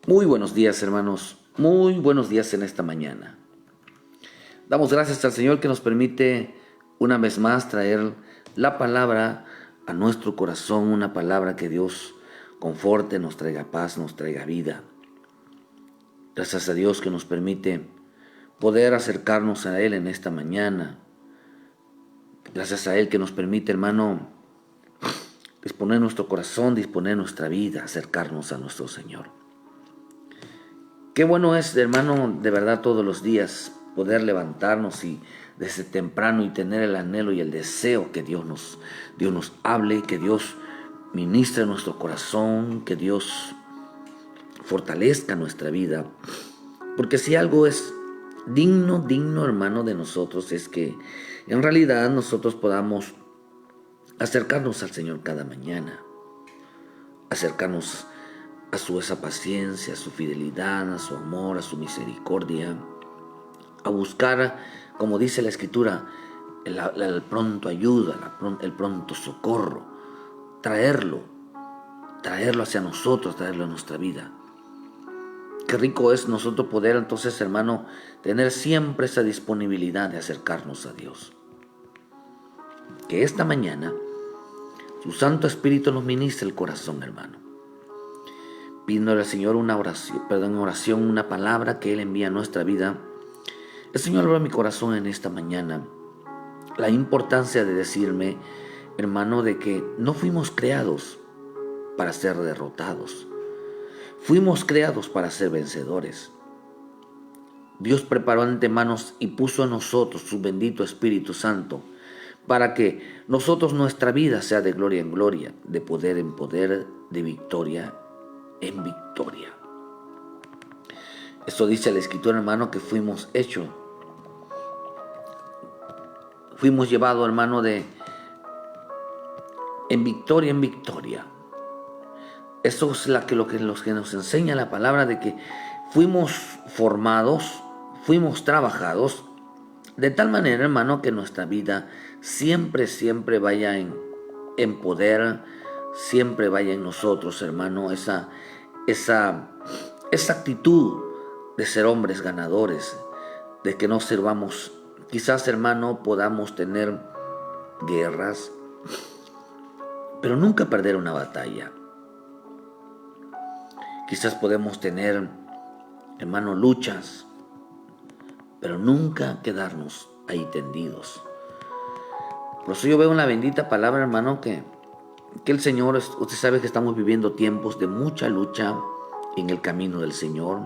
Muy buenos días, hermanos. Muy buenos días en esta mañana. Damos gracias al Señor que nos permite una vez más traer la palabra a nuestro corazón, una palabra que Dios conforte, nos traiga paz, nos traiga vida. Gracias a Dios que nos permite poder acercarnos a Él en esta mañana. Gracias a Él que nos permite, hermano, disponer nuestro corazón, disponer nuestra vida, acercarnos a nuestro Señor. Qué bueno es, hermano, de verdad todos los días poder levantarnos y desde temprano y tener el anhelo y el deseo que Dios nos hable, que Dios ministre nuestro corazón, que Dios fortalezca nuestra vida. Porque si algo es digno, hermano, de nosotros, es que en realidad nosotros podamos acercarnos al Señor cada mañana, acercarnos a esa paciencia, a su fidelidad, a su amor, a su misericordia, a buscar, como dice la Escritura, el pronto ayuda, el pronto socorro, traerlo hacia nosotros, traerlo a nuestra vida. Qué rico es nosotros poder entonces, hermano, tener siempre esa disponibilidad de acercarnos a Dios. Que esta mañana su Santo Espíritu nos ministre el corazón, hermano. Pidiéndole al Señor una oración, una palabra que Él envía a nuestra vida. El Señor abre mi corazón en esta mañana. La importancia de decirme, hermano, de que no fuimos creados para ser derrotados. Fuimos creados para ser vencedores. Dios preparó antemano y puso en nosotros su bendito Espíritu Santo para que nosotros nuestra vida sea de gloria en gloria, de poder en poder, de victoria en victoria. Esto dice la Escritura, hermano, que fuimos llevados, hermano, en victoria. Eso es lo que nos enseña la palabra, de que fuimos formados, fuimos trabajados, de tal manera, hermano, que nuestra vida siempre vaya en poder, siempre vaya en nosotros, hermano, esa actitud de ser hombres ganadores, de que no sirvamos. Quizás, hermano, podamos tener guerras, pero nunca perder una batalla. Quizás podemos tener, hermano, luchas, pero nunca quedarnos ahí tendidos. Por eso yo veo en la bendita palabra, hermano, que el Señor, usted sabe que estamos viviendo tiempos de mucha lucha en el camino del Señor.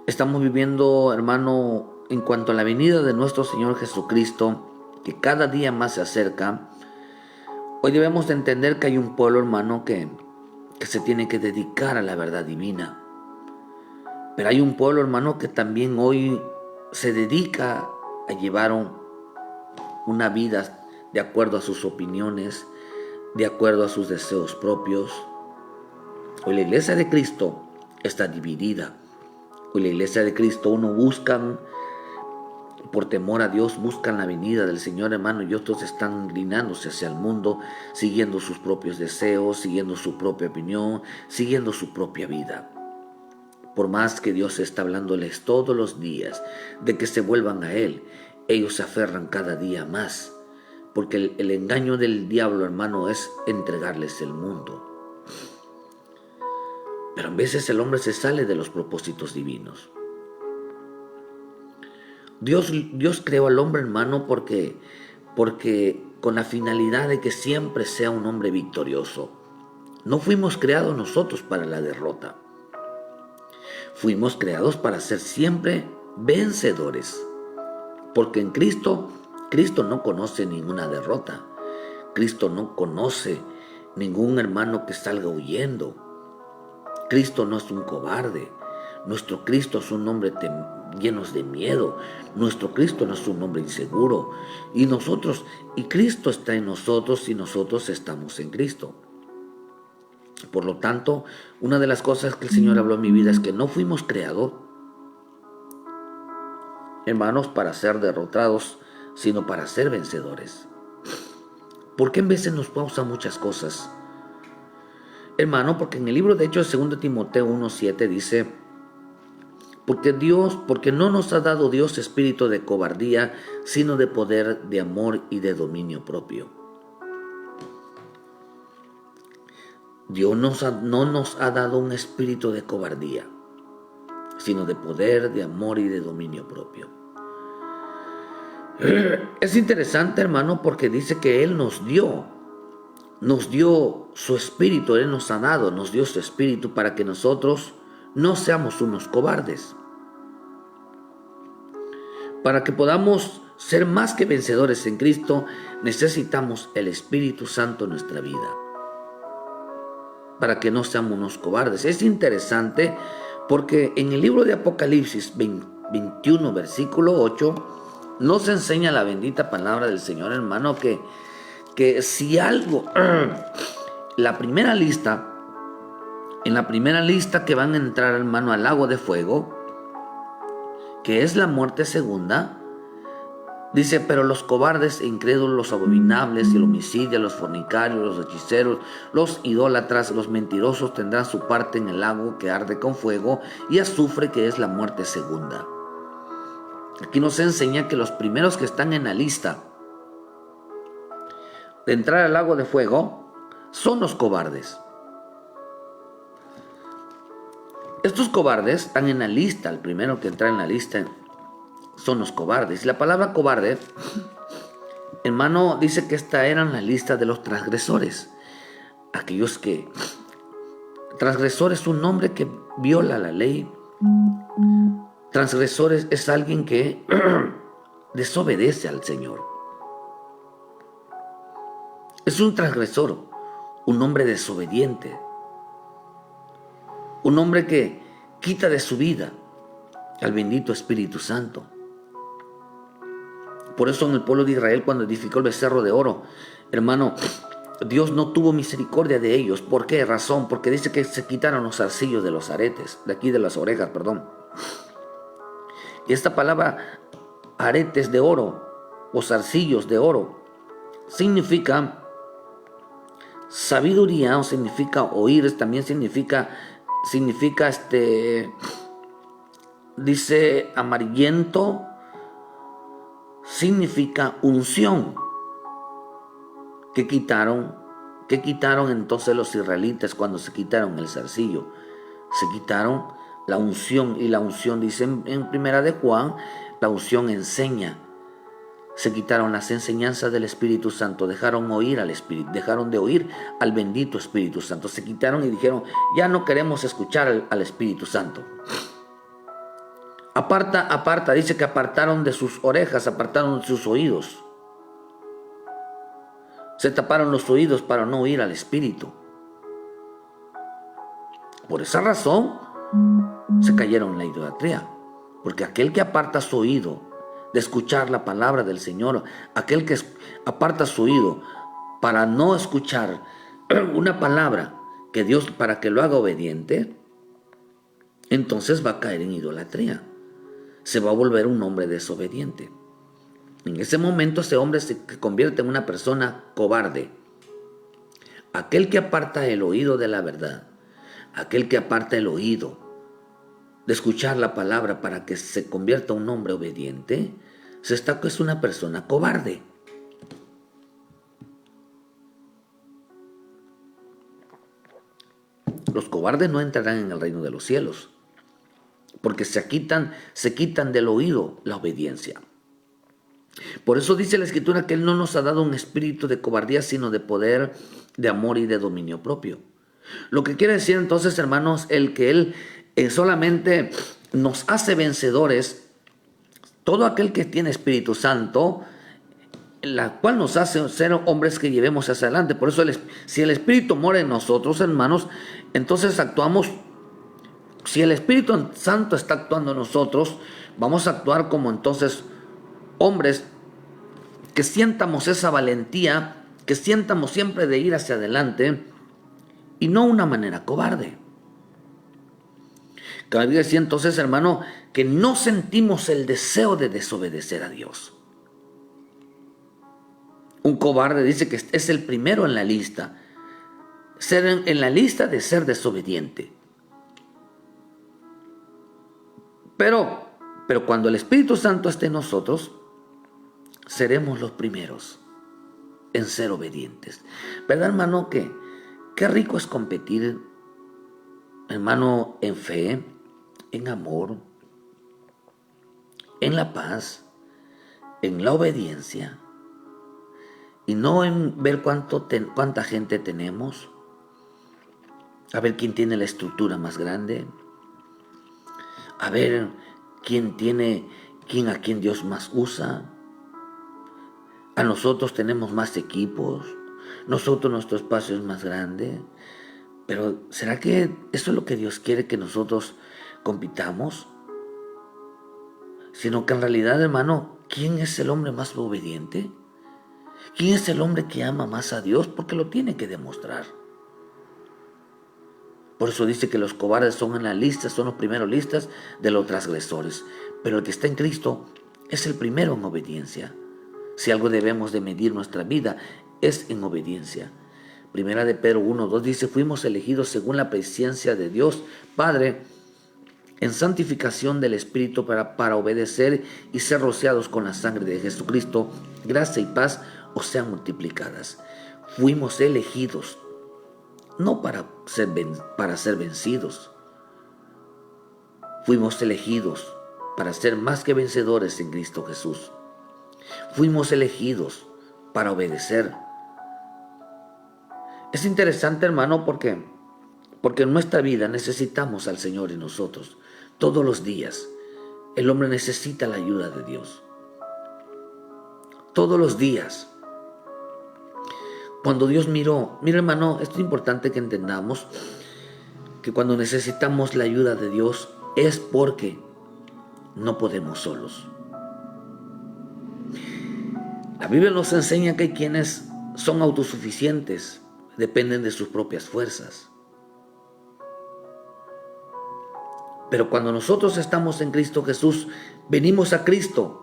Estamos viviendo, hermano, en cuanto a la venida de nuestro Señor Jesucristo, que cada día más se acerca. Hoy debemos de entender que hay un pueblo, hermano, que se tiene que dedicar a la verdad divina. Pero hay un pueblo, hermano, que también hoy se dedica a llevar una vida de acuerdo a sus opiniones, de acuerdo a sus deseos propios. Hoy la iglesia de Cristo está dividida. Hoy la iglesia de Cristo, uno buscan, por temor a Dios, buscan la venida del Señor, hermano, y otros están inclinándose hacia el mundo, siguiendo sus propios deseos, siguiendo su propia opinión, siguiendo su propia vida. Por más que Dios está hablándoles todos los días de que se vuelvan a Él, ellos se aferran cada día más, porque el engaño del diablo, hermano, es entregarles el mundo. Pero a veces el hombre se sale de los propósitos divinos. Dios creó al hombre, hermano, porque con la finalidad de que siempre sea un hombre victorioso. No fuimos creados nosotros para la derrota. Fuimos creados para ser siempre vencedores. Porque en Cristo no conoce ninguna derrota. Cristo no conoce ningún hermano que salga huyendo. Cristo no es un cobarde. Nuestro Cristo es un hombre llenos de miedo. Nuestro Cristo no es un hombre inseguro. Y Cristo está en nosotros y nosotros estamos en Cristo. Por lo tanto, una de las cosas que el Señor habló en mi vida es que no fuimos creados, hermanos, para ser derrotados, sino para ser vencedores. ¿Por qué en veces nos pausan muchas cosas? hermano, porque en el libro de Hechos, 2 Timoteo 1:7 dice, porque no nos ha dado Dios espíritu de cobardía, sino de poder, de amor y de dominio propio. Dios no nos ha dado un espíritu de cobardía, sino de poder, de amor y de dominio propio. Es interesante, hermano, porque dice que Él nos dio su espíritu, Él nos dio su espíritu para que nosotros no seamos unos cobardes. Para que podamos ser más que vencedores en Cristo, necesitamos el Espíritu Santo en nuestra vida. Para que no seamos unos cobardes. Es interesante porque en el libro de Apocalipsis 21, versículo 8, nos enseña la bendita palabra del Señor, hermano, que si algo, en la primera lista que van a entrar, hermano, al lago de fuego, que es la muerte segunda, dice, pero los cobardes e incrédulos, los abominables y el homicidio, los fornicarios, los hechiceros, los idólatras, los mentirosos tendrán su parte en el lago que arde con fuego y azufre, que es la muerte segunda. Aquí nos enseña que los primeros que están en la lista de entrar al lago de fuego son los cobardes. Estos cobardes están en la lista. El primero que entra en la lista son los cobardes. Y la palabra cobarde, hermano, dice que esta era la lista de los transgresores. Aquellos que... Transgresor es un hombre que viola la ley. Transgresor es alguien que desobedece al Señor. Es un transgresor, un hombre desobediente. Un hombre que quita de su vida al bendito Espíritu Santo. Por eso en el pueblo de Israel, cuando edificó el becerro de oro, hermano, Dios no tuvo misericordia de ellos. ¿Por qué razón? Porque dice que se quitaron los zarcillos de los aretes, de aquí de las orejas, perdón. Y esta palabra aretes de oro o zarcillos de oro significa sabiduría, o significa oír, también significa dice amarillento, significa unción que quitaron entonces los israelitas cuando se quitaron el zarcillo. Se quitaron la unción, y la unción dice en primera de Juan, la unción enseña. Se quitaron las enseñanzas del Espíritu Santo, dejaron de oír al bendito Espíritu Santo. Se quitaron y dijeron, ya no queremos escuchar al Espíritu Santo. Aparta, dice que apartaron de sus orejas, apartaron de sus oídos. Se taparon los oídos para no oír al Espíritu. Por esa razón se cayeron en la idolatría. Porque aquel que aparta su oído de escuchar la palabra del Señor, aquel que aparta su oído para no escuchar una palabra que Dios, para que lo haga obediente, entonces va a caer en idolatría. Se va a volver un hombre desobediente. En ese momento ese hombre se convierte en una persona cobarde. Aquel que aparta el oído de la verdad, aquel que aparta el oído de escuchar la palabra para que se convierta en un hombre obediente, es una persona cobarde. Los cobardes no entrarán en el reino de los cielos, porque se quitan del oído la obediencia. Por eso dice la Escritura que Él no nos ha dado un espíritu de cobardía, sino de poder, de amor y de dominio propio. Lo que quiere decir entonces, hermanos, que Él solamente nos hace vencedores. Todo aquel que tiene Espíritu Santo, la cual nos hace ser hombres que llevemos hacia adelante. Por eso si el Espíritu mora en nosotros, hermanos, entonces actuamos. Si el Espíritu Santo está actuando en nosotros, vamos a actuar como entonces hombres que sientamos esa valentía, que sientamos siempre de ir hacia adelante y no una manera cobarde. Cada día decía entonces, hermano, que no sentimos el deseo de desobedecer a Dios. Un cobarde dice que es el primero en la lista ser en la lista de ser desobediente. Pero cuando el Espíritu Santo esté en nosotros, seremos los primeros en ser obedientes. ¿Verdad, hermano? Qué rico es competir, hermano, en fe, en amor, en la paz, en la obediencia, y no en ver cuánta gente tenemos, a ver quién tiene la estructura más grande, a ver a quién Dios más usa. A nosotros tenemos más equipos, nosotros nuestro espacio es más grande, pero ¿será que eso es lo que Dios quiere, que nosotros compitamos? Sino que en realidad, hermano, ¿quién es el hombre más obediente? ¿Quién es el hombre que ama más a Dios? Porque lo tiene que demostrar. Por eso dice que los cobardes son en la lista, son los primeros listas de los transgresores. Pero el que está en Cristo es el primero en obediencia. Si algo debemos de medir nuestra vida, es en obediencia. Primera de Pedro 1:2 dice: fuimos elegidos según la presciencia de Dios Padre, en santificación del Espíritu para obedecer y ser rociados con la sangre de Jesucristo. Gracia y paz os sean multiplicadas. Fuimos elegidos, no para ser vencidos. Fuimos elegidos para ser más que vencedores en Cristo Jesús. Fuimos elegidos para obedecer. Es interesante, hermano, porque en nuestra vida necesitamos al Señor y nosotros. Todos los días el hombre necesita la ayuda de Dios. Todos los días. Cuando Dios miró, mira, hermano, esto es importante que entendamos, que cuando necesitamos la ayuda de Dios es porque no podemos solos. La Biblia nos enseña que hay quienes son autosuficientes, dependen de sus propias fuerzas. Pero cuando nosotros estamos en Cristo Jesús, venimos a Cristo.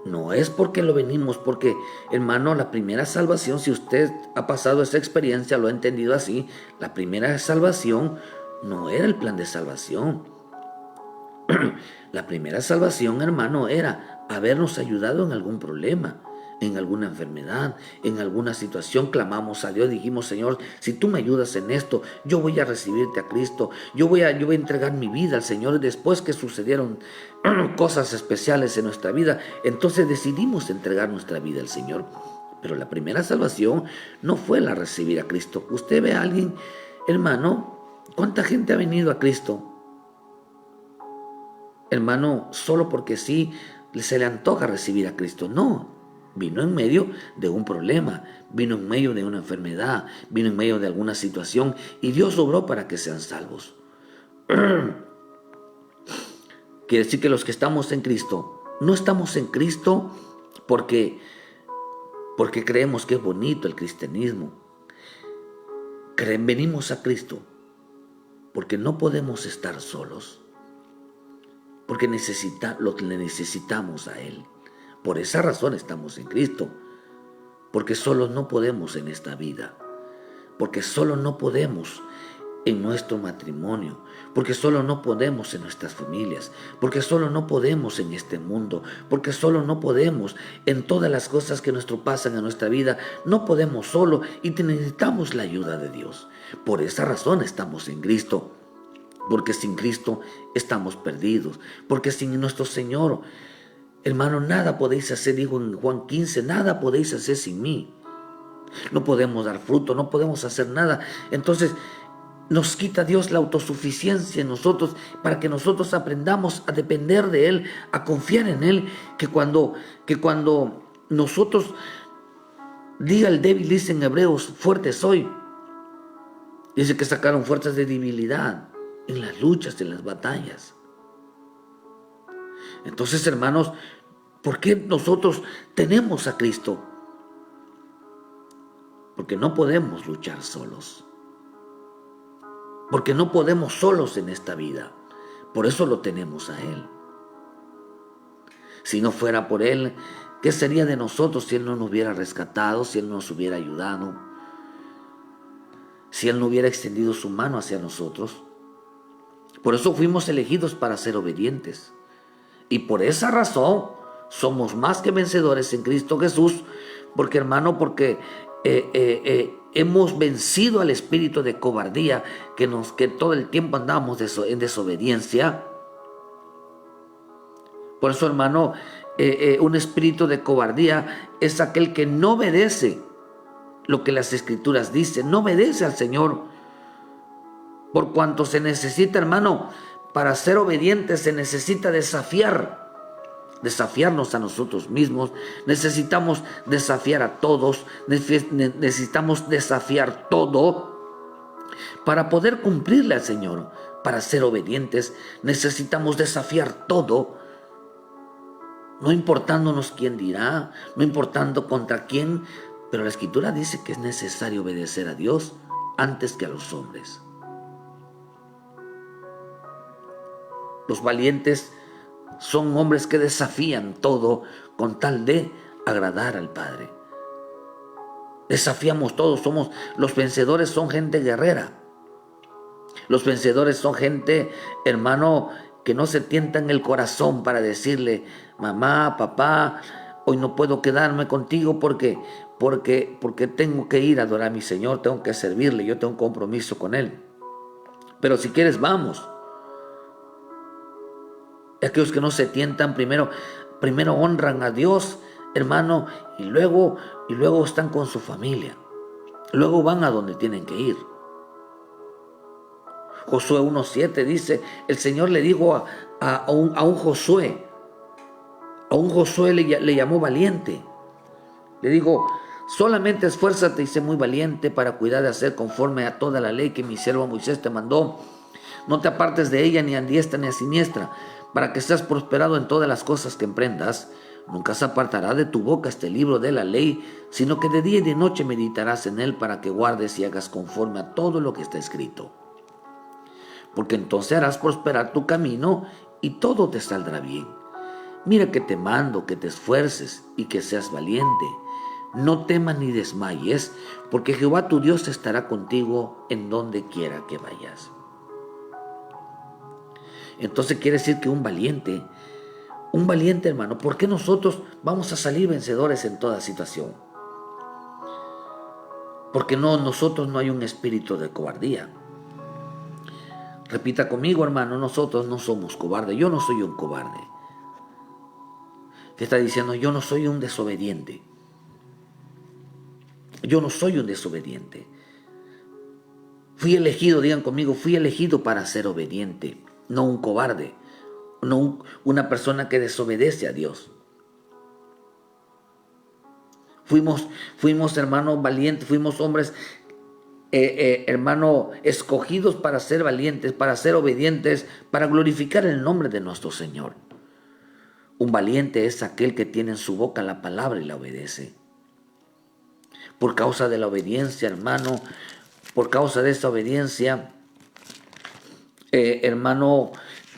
No es porque lo venimos, porque, hermano, la primera salvación, si usted ha pasado esa experiencia, lo ha entendido así, la primera salvación no era el plan de salvación. La primera salvación, hermano, era habernos ayudado en algún problema, en alguna enfermedad, en alguna situación. Clamamos a Dios, dijimos: Señor, si tú me ayudas en esto, yo voy a recibirte a Cristo, yo voy a entregar mi vida al Señor. Y después que sucedieron cosas especiales en nuestra vida, entonces decidimos entregar nuestra vida al Señor. Pero la primera salvación no fue la recibir a Cristo. Usted ve a alguien, hermano, ¿cuánta gente ha venido a Cristo? Hermano, solo porque sí se le antoja recibir a Cristo. No, vino en medio de un problema, vino en medio de una enfermedad, vino en medio de alguna situación, y Dios obró para que sean salvos. Quiere decir que los que estamos en Cristo, no estamos en Cristo porque creemos que es bonito el cristianismo. Venimos a Cristo porque no podemos estar solos, porque le necesitamos a Él. Por esa razón estamos en Cristo, porque solos no podemos en esta vida, porque solo no podemos en nuestro matrimonio, porque solo no podemos en nuestras familias, porque solo no podemos en este mundo, porque solo no podemos en todas las cosas que nos pasan en nuestra vida. No podemos solo y necesitamos la ayuda de Dios. Por esa razón estamos en Cristo, porque sin Cristo estamos perdidos, porque sin nuestro Señor, hermano, nada podéis hacer, dijo en Juan 15, nada podéis hacer sin mí. No podemos dar fruto, no podemos hacer nada. Entonces nos quita Dios la autosuficiencia en nosotros, para que nosotros aprendamos a depender de Él, a confiar en Él, que cuando nosotros, diga el débil, dice en Hebreos, fuerte soy. Dice que sacaron fuerzas de debilidad en las luchas, en las batallas. Entonces, hermanos, ¿por qué nosotros tenemos a Cristo? Porque no podemos luchar solos. Porque no podemos solos en esta vida. Por eso lo tenemos a Él. Si no fuera por Él, ¿qué sería de nosotros si Él no nos hubiera rescatado, si Él nos hubiera ayudado? si Él no hubiera extendido su mano hacia nosotros. Por eso fuimos elegidos para ser obedientes. Y por esa razón somos más que vencedores en Cristo Jesús, porque porque hemos vencido al espíritu de cobardía que todo el tiempo andamos en desobediencia. Por eso, hermano, un espíritu de cobardía es aquel que no obedece lo que las Escrituras dicen, no obedece al Señor. Por cuanto se necesita, hermano, para ser obedientes se necesita desafiarnos a nosotros mismos, necesitamos desafiar a todos, necesitamos desafiar todo para poder cumplirle al Señor. Para ser obedientes necesitamos desafiar todo, no importándonos quién dirá, no importando contra quién, pero la Escritura dice que es necesario obedecer a Dios antes que a los hombres. Los valientes son hombres que desafían todo con tal de agradar al Padre. Desafiamos todos, los vencedores son gente guerrera. Los vencedores son gente, hermano, que no se tienta en el corazón para decirle: mamá, papá, hoy no puedo quedarme contigo porque tengo que ir a adorar a mi Señor, tengo que servirle, yo tengo un compromiso con Él. Pero si quieres, vamos. Aquellos que no se tientan, primero honran a Dios, hermano, y luego están con su familia. Luego van a donde tienen que ir. Josué 1:7 dice, el Señor le dijo a un Josué le llamó valiente. Le digo: solamente esfuérzate y sé muy valiente para cuidar de hacer conforme a toda la ley que mi siervo Moisés te mandó. No te apartes de ella ni a diestra ni a siniestra, para que seas prosperado en todas las cosas que emprendas. Nunca se apartará de tu boca este libro de la ley, sino que de día y de noche meditarás en él, para que guardes y hagas conforme a todo lo que está escrito. Porque entonces harás prosperar tu camino y todo te saldrá bien. Mira que te mando que te esfuerces y que seas valiente. No temas ni desmayes, porque Jehová tu Dios estará contigo en donde quiera que vayas. Entonces quiere decir que un valiente, hermano, ¿por qué nosotros vamos a salir vencedores en toda situación? Porque nosotros no hay un espíritu de cobardía. Repita conmigo, hermano: nosotros no somos cobardes. Yo no soy un cobarde. ¿Qué está diciendo? Yo no soy un desobediente. Yo no soy un desobediente. Fui elegido, digan conmigo, fui elegido para ser obediente, no un cobarde, no una persona que desobedece a Dios. Fuimos hermanos valientes, fuimos hombres, hermano, escogidos para ser valientes, para ser obedientes, para glorificar el nombre de nuestro Señor. Un valiente es aquel que tiene en su boca la palabra y la obedece. Por causa de la obediencia, hermano, por causa de esa obediencia, hermano,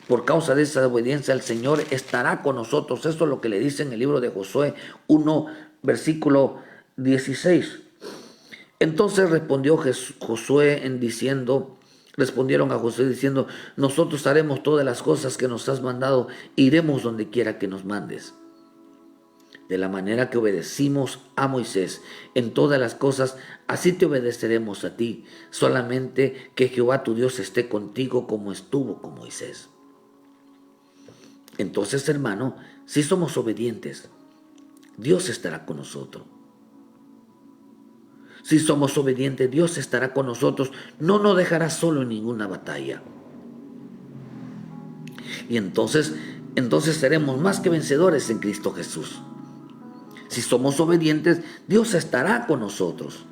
por causa de esa obediencia, el Señor estará con nosotros. Eso es lo que le dice en el libro de Josué 1, versículo 16. Entonces respondieron a Josué diciendo: nosotros haremos todas las cosas que nos has mandado, iremos donde quiera que nos mandes. De la manera que obedecimos a Moisés en todas las cosas, así te obedeceremos a ti. Solamente que Jehová tu Dios esté contigo como estuvo con Moisés. Entonces, hermano, si somos obedientes, Dios estará con nosotros. Si somos obedientes, Dios estará con nosotros. No nos dejará solo en ninguna batalla. Y entonces seremos más que vencedores en Cristo Jesús. Si somos obedientes, Dios estará con nosotros.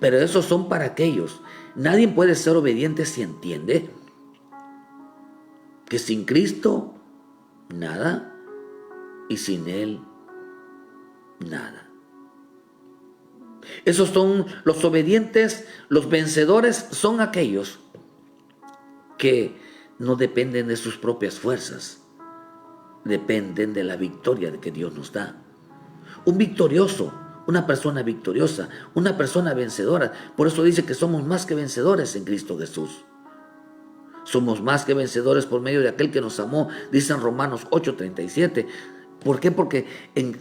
Pero esos son para aquellos. Nadie puede ser obediente si entiende que sin Cristo, nada, y sin Él, nada. Esos son los obedientes, los vencedores son aquellos que no dependen de sus propias fuerzas, dependen de la victoria que Dios nos da. Un victorioso una persona victoriosa, una persona vencedora. Por eso dice que somos más que vencedores en Cristo Jesús. Somos más que vencedores por medio de aquel que nos amó, dice en Romanos 8:37. ¿Por qué? Porque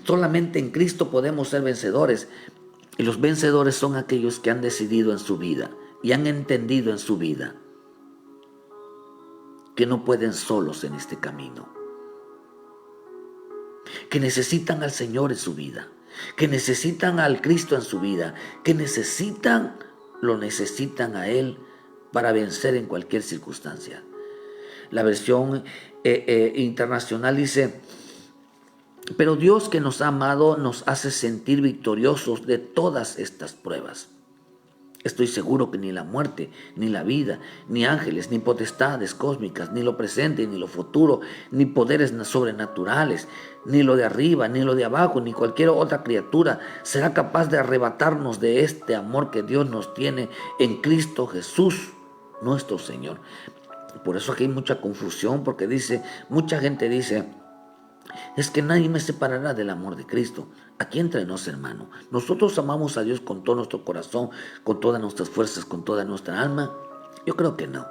solamente en Cristo podemos ser vencedores. Y los vencedores son aquellos que han decidido en su vida y han entendido en su vida que no pueden solos en este camino, que necesitan al Señor en su vida, que necesitan al Cristo en su vida, que lo necesitan a Él para vencer en cualquier circunstancia. La versión internacional dice: pero Dios, que nos ha amado, nos hace sentir victoriosos de todas estas pruebas. Estoy seguro que ni la muerte, ni la vida, ni ángeles, ni potestades cósmicas, ni lo presente, ni lo futuro, ni poderes sobrenaturales, ni lo de arriba, ni lo de abajo, ni cualquier otra criatura será capaz de arrebatarnos de este amor que Dios nos tiene en Cristo Jesús, nuestro Señor. Por eso aquí hay mucha confusión, porque mucha gente dice: es que nadie me separará del amor de Cristo. Aquí entre nos, hermano. Nosotros amamos a Dios con todo nuestro corazón, con todas nuestras fuerzas, con toda nuestra alma. Yo creo que no.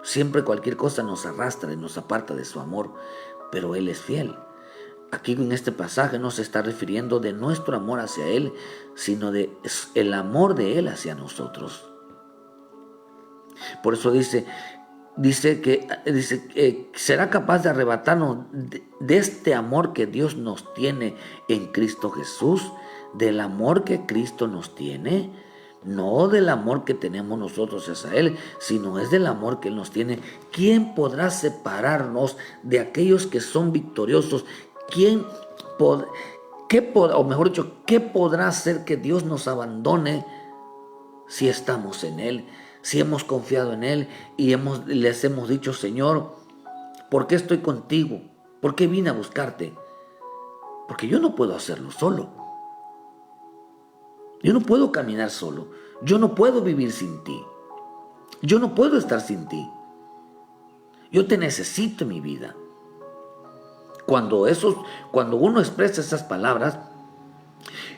Siempre cualquier cosa nos arrastra y nos aparta de su amor, pero Él es fiel. Aquí en este pasaje no se está refiriendo de nuestro amor hacia Él, sino de el amor de Él hacia nosotros. Por eso dice que será capaz de arrebatarnos de este amor que Dios nos tiene en Cristo Jesús, del amor que Cristo nos tiene, no del amor que tenemos nosotros hacia Él, sino es del amor que Él nos tiene. ¿Quién podrá separarnos de aquellos que son victoriosos? ¿Qué podrá hacer que Dios nos abandone si estamos en Él? Si hemos confiado en Él y les hemos dicho: Señor, ¿por qué estoy contigo? ¿Por qué vine a buscarte? Porque yo no puedo hacerlo solo. Yo no puedo caminar solo. Yo no puedo vivir sin ti. Yo no puedo estar sin ti. Yo te necesito en mi vida. Cuando uno expresa esas palabras,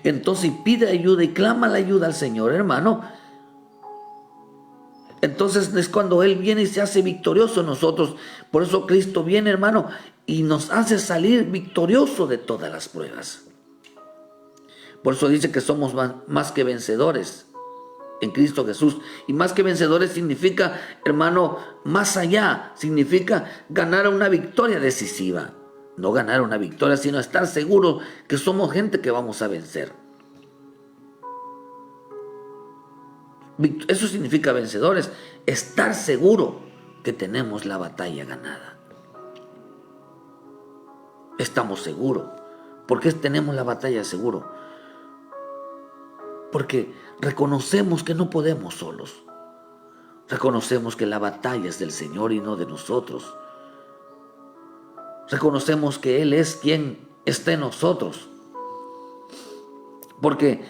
entonces pide ayuda y clama la ayuda al Señor, hermano. Entonces es cuando Él viene y se hace victorioso en nosotros. Por eso Cristo viene, hermano, y nos hace salir victorioso de todas las pruebas. Por eso dice que somos más que vencedores en Cristo Jesús. Y más que vencedores significa, hermano, más allá, significa ganar una victoria decisiva. No ganar una victoria, sino estar seguros que somos gente que vamos a vencer. Eso significa vencedores, estar seguro que tenemos la batalla ganada. Estamos seguros. ¿Por qué tenemos la batalla seguro? Porque reconocemos que no podemos solos. Reconocemos que la batalla es del Señor y no de nosotros. Reconocemos que Él es quien está en nosotros. Porque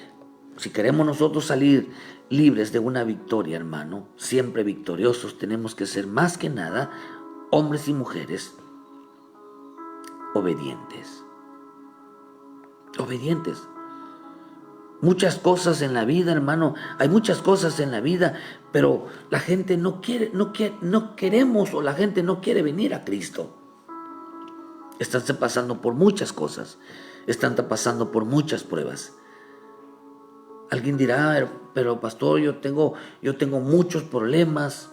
si queremos nosotros salir libres de una victoria, hermano, siempre victoriosos, tenemos que ser más que nada hombres y mujeres obedientes. Obedientes. Muchas cosas en la vida, hermano, hay muchas cosas en la vida, pero la gente no queremos, o la gente no quiere venir a Cristo. Están pasando por muchas cosas, están pasando por muchas pruebas. Alguien dirá: pero pastor, yo tengo muchos problemas.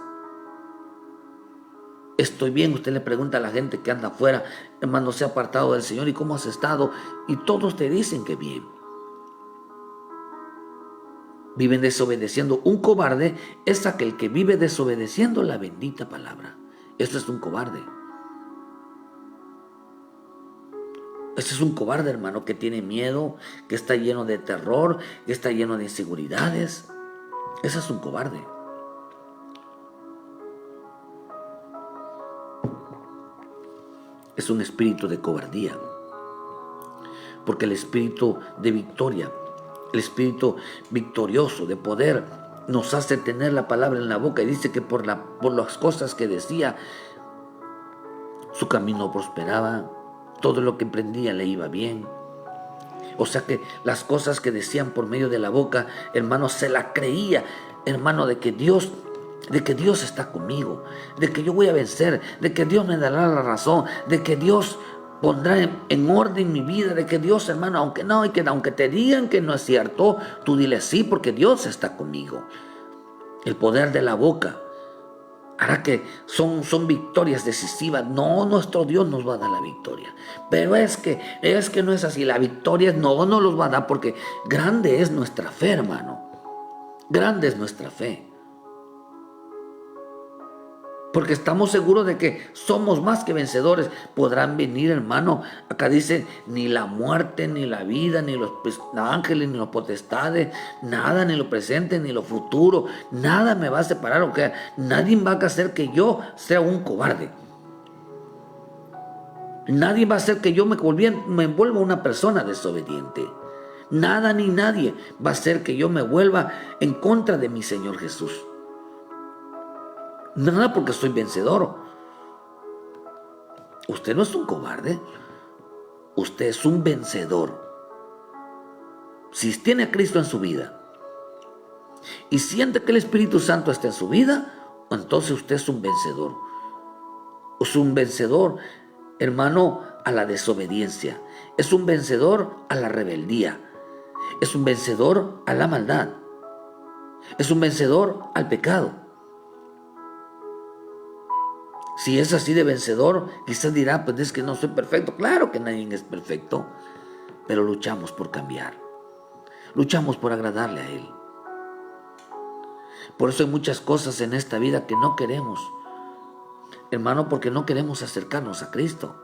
Estoy bien. Usted le pregunta a la gente que anda afuera: hermano, se ha apartado del Señor, ¿y cómo has estado? Y todos te dicen que bien. Viven desobedeciendo. Un cobarde es aquel que vive desobedeciendo la bendita palabra. Esto es un cobarde. Este es un cobarde, hermano, que tiene miedo, que está lleno de terror, que está lleno de inseguridades. Ese es un cobarde. Es un espíritu de cobardía. Porque el espíritu de victoria, el espíritu victorioso, de poder, nos hace tener la palabra en la boca. Y dice que por las cosas que decía, su camino prosperaba. Todo lo que emprendía le iba bien. O sea que las cosas que decían por medio de la boca, hermano, se la creía, hermano, de que Dios está conmigo, de que yo voy a vencer, de que Dios me dará la razón, de que Dios pondrá en orden mi vida, de que Dios, hermano, aunque te digan que no es cierto, tú dile sí, porque Dios está conmigo. El poder de la boca hará que son victorias decisivas. No, nuestro Dios nos va a dar la victoria. Pero es que no es así. La victoria no los va a dar, porque grande es nuestra fe, hermano. Grande es nuestra fe. Porque estamos seguros de que somos más que vencedores. Podrán venir, hermano. Acá dice, ni la muerte, ni la vida, ni los ángeles, ni los potestades, nada, ni lo presente, ni lo futuro. Nada me va a separar. O sea, nadie va a hacer que yo sea un cobarde. Nadie va a hacer que yo me vuelva una persona desobediente. Nada ni nadie va a hacer que yo me vuelva en contra de mi Señor Jesús. Nada, porque soy vencedor. Usted no es un cobarde. Usted es un vencedor. Si tiene a Cristo en su vida y siente que el Espíritu Santo está en su vida, entonces usted es un vencedor. Es un vencedor, hermano, a la desobediencia. Es un vencedor a la rebeldía. Es un vencedor a la maldad. Es un vencedor al pecado. Si es así de vencedor, quizás dirá, pues es que no soy perfecto. Claro que nadie es perfecto, pero luchamos por cambiar. Luchamos por agradarle a Él. Por eso hay muchas cosas en esta vida que no queremos, hermano, porque no queremos acercarnos a Cristo.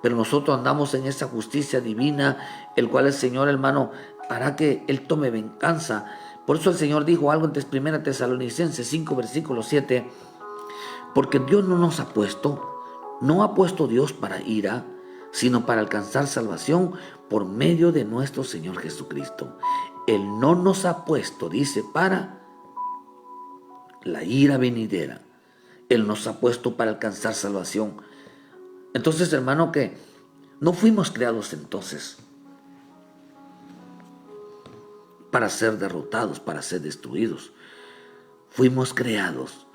Pero nosotros andamos en esa justicia divina, el cual el Señor, hermano, hará que Él tome venganza. Por eso el Señor dijo algo en 1 Tesalonicenses 5, versículo 7, porque Dios no ha puesto Dios para ira, sino para alcanzar salvación por medio de nuestro Señor Jesucristo. Él no nos ha puesto, dice, para la ira venidera. Él nos ha puesto para alcanzar salvación. Entonces, hermano, que no fuimos creados entonces para ser derrotados, para ser destruidos. Fuimos creados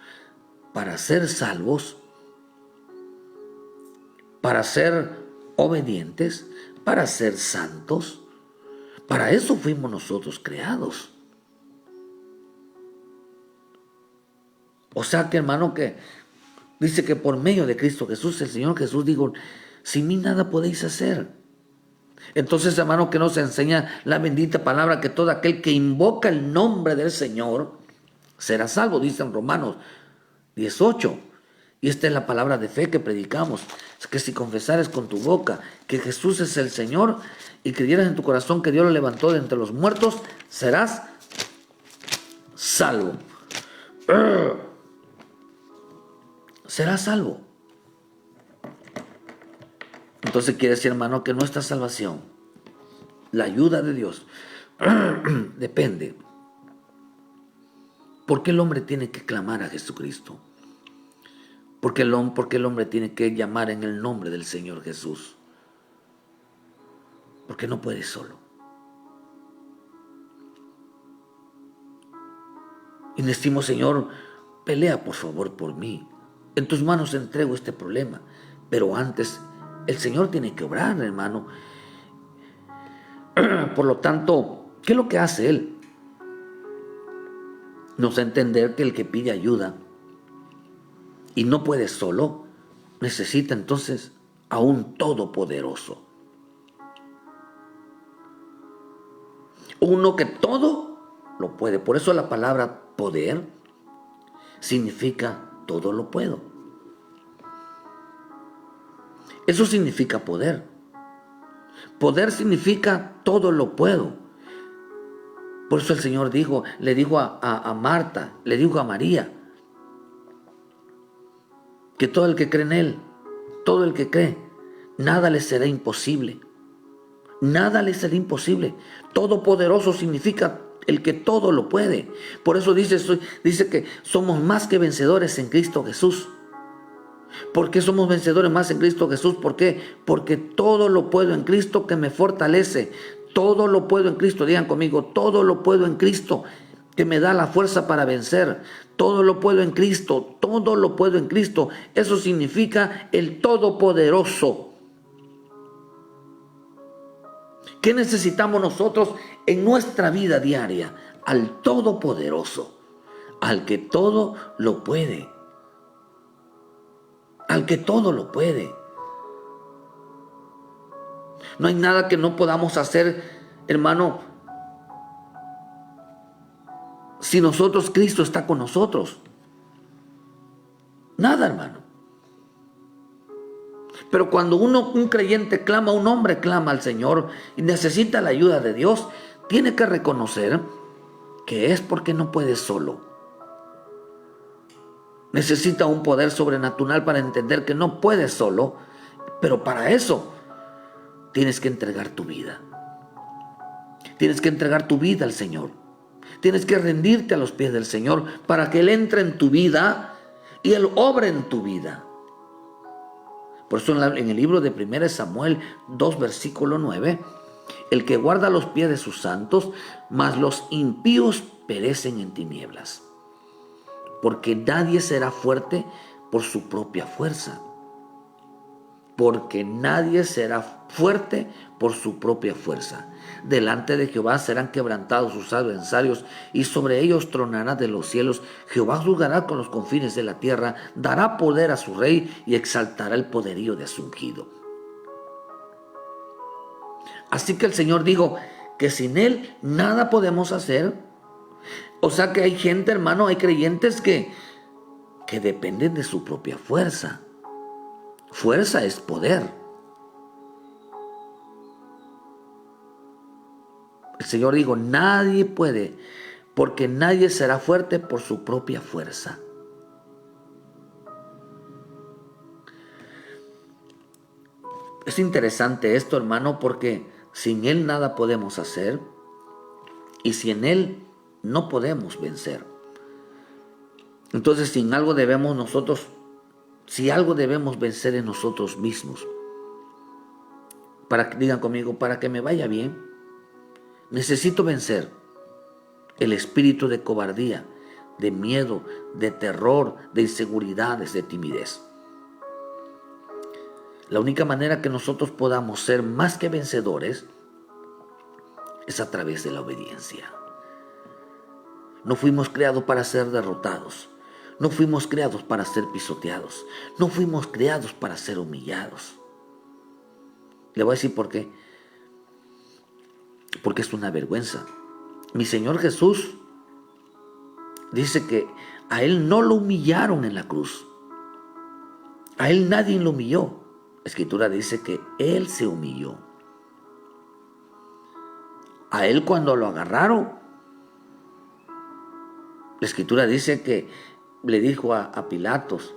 para ser salvos, para ser obedientes, para ser santos. Para eso fuimos nosotros creados. O sea que, hermano, que dice que por medio de Cristo Jesús, el Señor Jesús dijo, sin mí nada podéis hacer. Entonces, hermano, que nos enseña la bendita palabra, que todo aquel que invoca el nombre del Señor será salvo, dice en Romanos 18. Y esta es la palabra de fe que predicamos. Es que si confesares con tu boca que Jesús es el Señor y creyeras en tu corazón que Dios lo levantó de entre los muertos, serás salvo. Serás salvo. Entonces quiere decir, hermano, que nuestra salvación, la ayuda de Dios, depende. ¿Por qué el hombre tiene que clamar a Jesucristo? ¿Por qué el hombre tiene que llamar en el nombre del Señor Jesús? Porque no puede solo. Y decimos, Señor, pelea por favor por mí. En tus manos entrego este problema. Pero antes, el Señor tiene que obrar, hermano. Por lo tanto, ¿qué es lo que hace Él? Nos da a entender que el que pide ayuda y no puede solo, necesita entonces a un todopoderoso. Uno que todo lo puede. Por eso la palabra poder significa todo lo puedo. Eso significa poder. Poder significa todo lo puedo. Por eso el Señor le dijo a Marta, le dijo a María, que todo el que cree en Él, todo el que cree, nada le será imposible. Nada le será imposible. Todopoderoso significa el que todo lo puede. Por eso dice que somos más que vencedores en Cristo Jesús. ¿Por qué somos vencedores más en Cristo Jesús? ¿Por qué? Porque todo lo puedo en Cristo que me fortalece. Todo lo puedo en Cristo. Digan conmigo, todo lo puedo en Cristo que me da la fuerza para vencer. Todo lo puedo en Cristo. Todo lo puedo en Cristo. Eso significa el Todopoderoso. ¿Qué necesitamos nosotros en nuestra vida diaria? Al Todopoderoso, al que todo lo puede, al que todo lo puede. No hay nada que no podamos hacer, hermano, si nosotros, Cristo está con nosotros. Nada, hermano. Pero cuando un creyente clama, un hombre clama al Señor y necesita la ayuda de Dios, tiene que reconocer que es porque no puede solo. Necesita un poder sobrenatural para entender que no puede solo, pero para eso tienes que entregar tu vida. Tienes que entregar tu vida al Señor. Tienes que rendirte a los pies del Señor para que Él entre en tu vida y Él obre en tu vida. Por eso en el libro de 1 Samuel 2, versículo 9, el que guarda los pies de sus santos, mas los impíos perecen en tinieblas. Porque nadie será fuerte por su propia fuerza. Porque nadie será fuerte por su propia fuerza. Delante de Jehová serán quebrantados sus adversarios, y sobre ellos tronará de los cielos. Jehová juzgará con los confines de la tierra, dará poder a su rey y exaltará el poderío de su ungido. Así que el Señor dijo que sin Él nada podemos hacer. O sea que hay gente, hermano, hay creyentes que dependen de su propia fuerza. Fuerza es poder. El Señor dijo, nadie puede, porque nadie será fuerte por su propia fuerza. Es interesante esto, hermano, porque sin Él nada podemos hacer y sin Él no podemos vencer. Entonces, si algo debemos vencer en nosotros mismos, digan conmigo, para que me vaya bien, necesito vencer el espíritu de cobardía, de miedo, de terror, de inseguridades, de timidez. La única manera que nosotros podamos ser más que vencedores es a través de la obediencia. No fuimos creados para ser derrotados. No fuimos creados para ser pisoteados. No fuimos creados para ser humillados. Le voy a decir por qué. Porque es una vergüenza. Mi Señor Jesús dice que a Él no lo humillaron en la cruz. A Él nadie lo humilló. La Escritura dice que Él se humilló. A Él cuando lo agarraron, la Escritura dice que le dijo a Pilatos,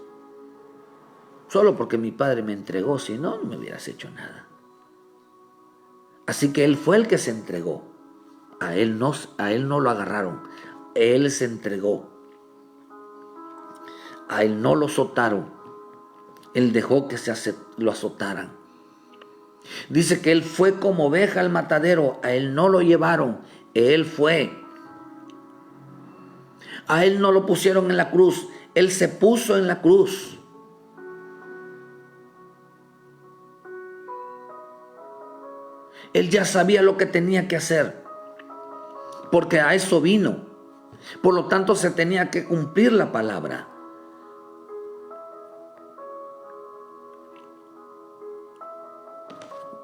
solo porque mi padre me entregó, si no, no me hubieras hecho nada. Así que Él fue el que se entregó. A él no lo agarraron. Él se entregó. A Él no lo azotaron. Él dejó que lo azotaran. Dice que Él fue como oveja al matadero. A Él no lo llevaron. Él fue. A Él no lo pusieron en la cruz. Él se puso en la cruz. Él ya sabía lo que tenía que hacer, porque a eso vino. Por lo tanto, se tenía que cumplir la palabra.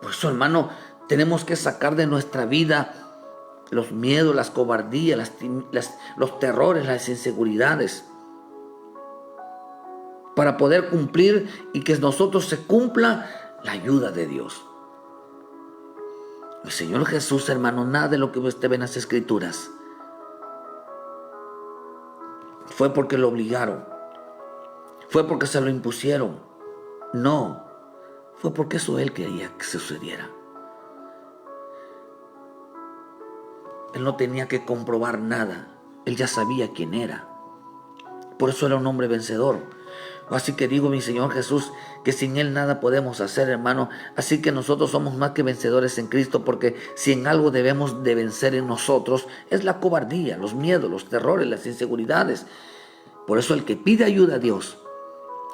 Por eso, hermano, tenemos que sacar de nuestra vida los miedos, las cobardías, los terrores, las inseguridades, para poder cumplir y que nosotros se cumpla la ayuda de Dios. El Señor Jesús, hermano, nada de lo que usted ve en las Escrituras fue porque lo obligaron, fue porque se lo impusieron. No, fue porque eso Él quería que sucediera. Él no tenía que comprobar nada. Él ya sabía quién era. Por eso era un hombre vencedor. Así que digo, mi Señor Jesús, que sin Él nada podemos hacer, hermano. Así que nosotros somos más que vencedores en Cristo, porque si en algo debemos de vencer en nosotros, es la cobardía, los miedos, los terrores, las inseguridades. Por eso el que pide ayuda a Dios,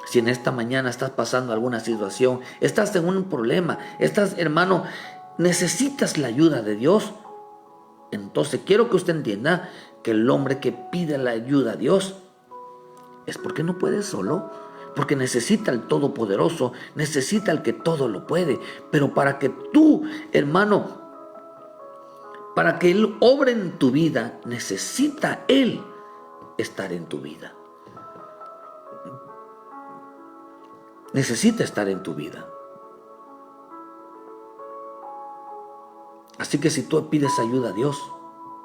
si en esta mañana estás pasando alguna situación, estás en un problema, estás, hermano, necesitas la ayuda de Dios, entonces quiero que usted entienda que el hombre que pide la ayuda a Dios es porque no puede solo, porque necesita al Todopoderoso, necesita al que todo lo puede. Pero para que tú, hermano, para que Él obre en tu vida, necesita Él estar en tu vida. Necesita estar en tu vida. Así que si tú pides ayuda a Dios,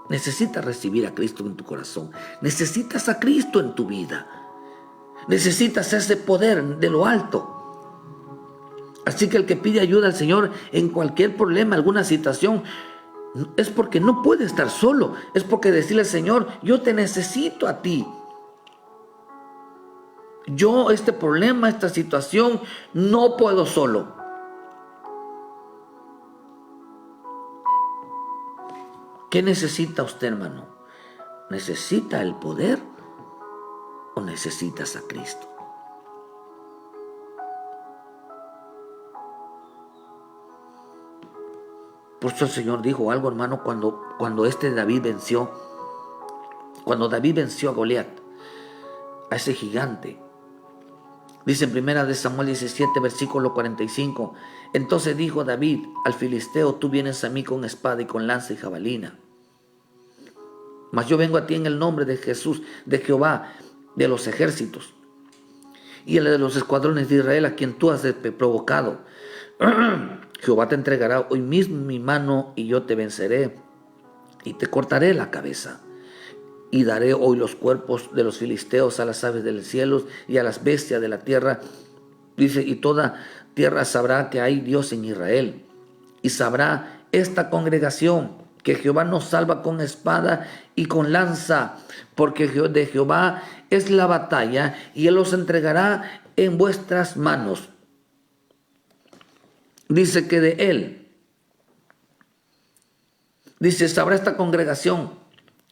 necesitas recibir a Cristo en tu corazón. Necesitas a Cristo en tu vida. Necesitas ese poder de lo alto. Así que el que pide ayuda al Señor en cualquier problema, alguna situación, es porque no puede estar solo. Es porque decirle al Señor, yo te necesito a ti. Yo este problema, esta situación, no puedo solo. ¿Qué necesita usted, hermano? ¿Necesita el poder o necesitas a Cristo? Por eso el Señor dijo algo, hermano, cuando David venció a Goliat, a ese gigante. Dice en 1 Samuel 17, versículo 45, entonces dijo David al filisteo, tú vienes a mí con espada y con lanza y jabalina, mas yo vengo a ti en el nombre de Jesús, de Jehová, de los ejércitos, y el de los escuadrones de Israel, a quien tú has provocado. Jehová te entregará hoy mismo mi mano, y yo te venceré, y te cortaré la cabeza. Y daré hoy los cuerpos de los filisteos a las aves del cielo y a las bestias de la tierra. Dice, y toda tierra sabrá que hay Dios en Israel. Y sabrá esta congregación que Jehová nos salva con espada y con lanza, porque de Jehová es la batalla, y Él los entregará en vuestras manos. Dice que de Él, dice, sabrá esta congregación,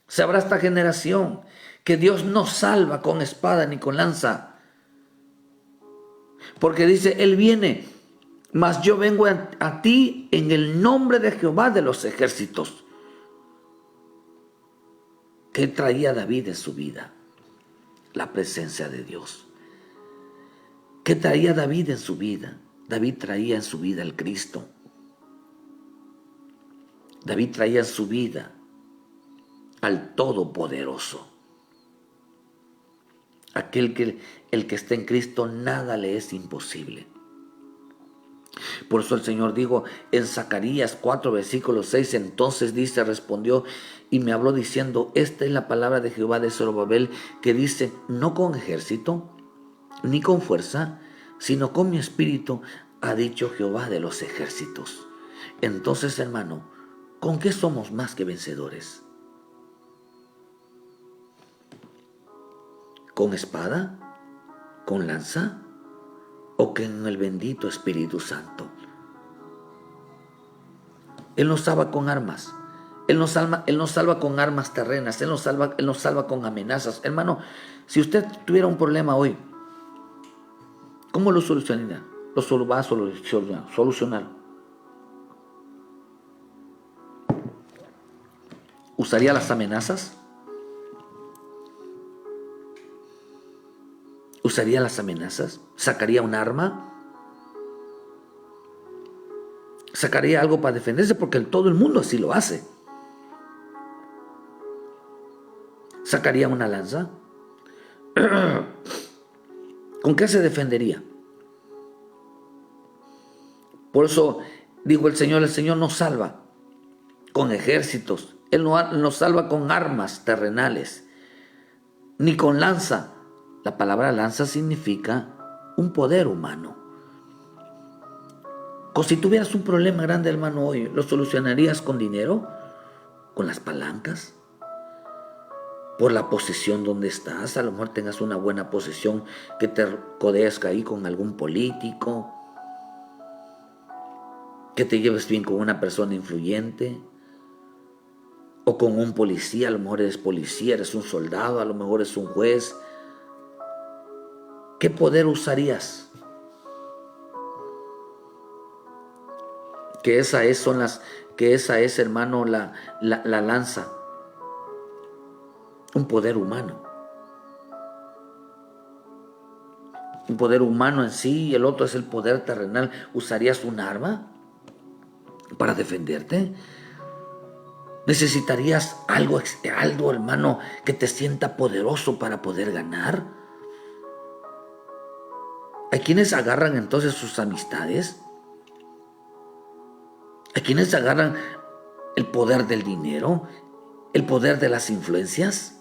sabrá esta generación, que Dios no salva con espada ni con lanza. Porque dice, Él viene, mas yo vengo a ti en el nombre de Jehová de los ejércitos. ¿Qué traía David en su vida? La presencia de Dios. ¿Qué traía David en su vida? David traía en su vida el Cristo. David traía en su vida al Todopoderoso. El que está en Cristo, nada le es imposible. Por eso el Señor dijo en Zacarías 4, versículo 6, entonces dice, respondió y me habló diciendo, esta es la palabra de Jehová de Zorobabel, que dice, no con ejército, ni con fuerza, sino con mi espíritu, ha dicho Jehová de los ejércitos. Entonces, hermano, ¿con qué somos más que vencedores? ¿Con espada? ¿Con lanza? ¿O con el bendito Espíritu Santo? Él nos salva con armas. Él nos salva con armas terrenas. Él nos salva con amenazas. Hermano, si usted tuviera un problema hoy, ¿cómo lo solucionaría? Lo va a solucionar. ¿Usaría las amenazas? ¿Usaría las amenazas? ¿Sacaría un arma? ¿Sacaría algo para defenderse? Porque todo el mundo así lo hace. ¿Sacaría una lanza? ¿Con qué se defendería? Por eso dijo el Señor nos salva con ejércitos. Él no nos salva con armas terrenales, ni con lanza. La palabra lanza significa un poder humano. Si tuvieras un problema grande, hermano, hoy, ¿lo solucionarías con dinero? ¿Con las palancas? por la posición donde estás. A lo mejor tengas una buena posición, que te codees ahí con algún político, que te lleves bien con una persona influyente o con un policía. A lo mejor eres policía, eres un soldado, a lo mejor eres un juez. ¿Qué poder usarías? Que esa es, hermano, la lanza. Un poder humano. Un poder humano en sí, y el otro es el poder terrenal. ¿Usarías un arma para defenderte? ¿Necesitarías algo, hermano, que te sienta poderoso para poder ganar? Hay quienes agarran entonces sus amistades. Hay quienes agarran el poder del dinero, el poder de las influencias.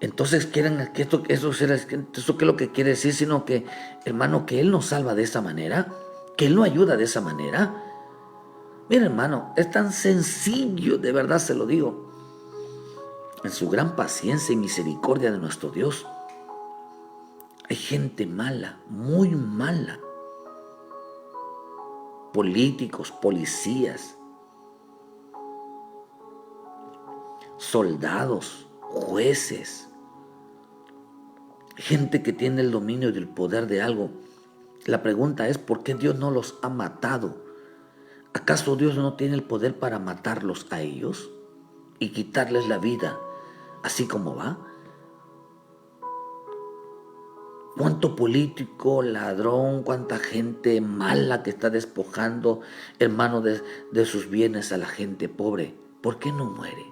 Entonces quieren que eso ¿qué es lo que quiere decir? Sino que, hermano, que Él nos salva de esa manera, que Él nos ayuda de esa manera. Mira, hermano, es tan sencillo, de verdad se lo digo. En su gran paciencia y misericordia de nuestro Dios, hay gente mala, muy mala. Políticos, policías, soldados, jueces, gente que tiene el dominio y el poder de algo. La pregunta es, ¿por qué Dios no los ha matado? ¿Acaso Dios no tiene el poder para matarlos a ellos y quitarles la vida así como va? ¿Cuánto político, ladrón, cuánta gente mala que está despojando, hermano, de sus bienes a la gente pobre? ¿Por qué no muere?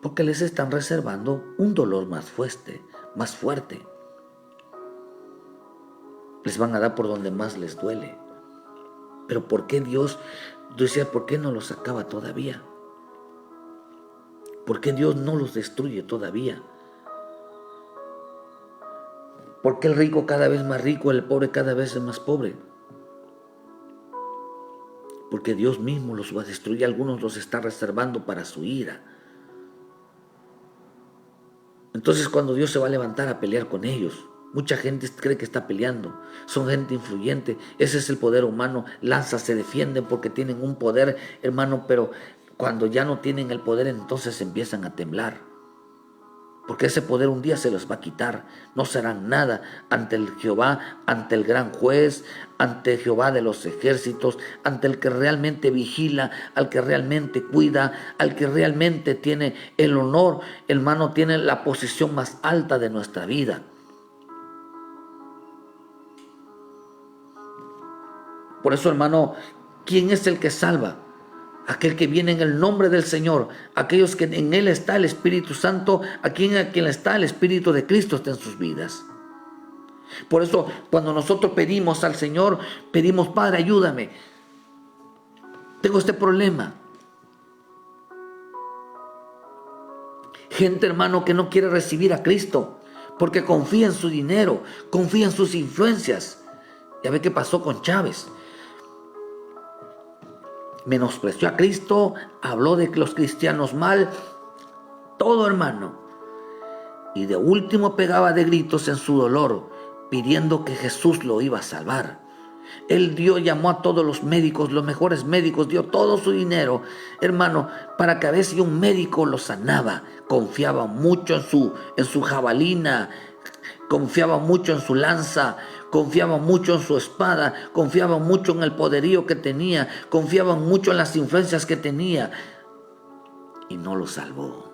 Porque les están reservando un dolor más fuerte, más fuerte. Les van a dar por donde más les duele. Pero ¿por qué Dios decía, por qué no los acaba todavía? ¿Por qué Dios no los destruye todavía? ¿Por qué el rico cada vez más rico, el pobre cada vez es más pobre? Porque Dios mismo los va a destruir. Algunos los está reservando para su ira. Entonces, cuando Dios se va a levantar a pelear con ellos, mucha gente cree que está peleando. Son gente influyente. Ese es el poder humano. Lanzas se defienden porque tienen un poder, hermano, pero cuando ya no tienen el poder, entonces empiezan a temblar. Porque ese poder un día se los va a quitar. No serán nada ante el Jehová, ante el gran juez, ante Jehová de los ejércitos, ante el que realmente vigila, al que realmente cuida, al que realmente tiene el honor, hermano, tiene la posición más alta de nuestra vida. Por eso, hermano, ¿quién es el que salva? Aquel que viene en el nombre del Señor, aquellos que en Él está el Espíritu Santo, a quien está el Espíritu de Cristo está en sus vidas. Por eso, cuando nosotros pedimos al Señor, pedimos, Padre, ayúdame. Tengo este problema. Gente, hermano, que no quiere recibir a Cristo porque confía en su dinero, confía en sus influencias. Ya ve qué pasó con Chávez. Menospreció a Cristo, habló de los cristianos mal, todo, hermano. Y de último pegaba de gritos en su dolor, pidiendo que Jesús lo iba a salvar. Él llamó a todos los médicos, los mejores médicos, dio todo su dinero, hermano, para que a veces un médico lo sanaba. Confiaba mucho en su jabalina, confiaba mucho en su lanza, confiaba mucho en su espada, confiaba mucho en el poderío que tenía, confiaba mucho en las influencias que tenía, y no lo salvó.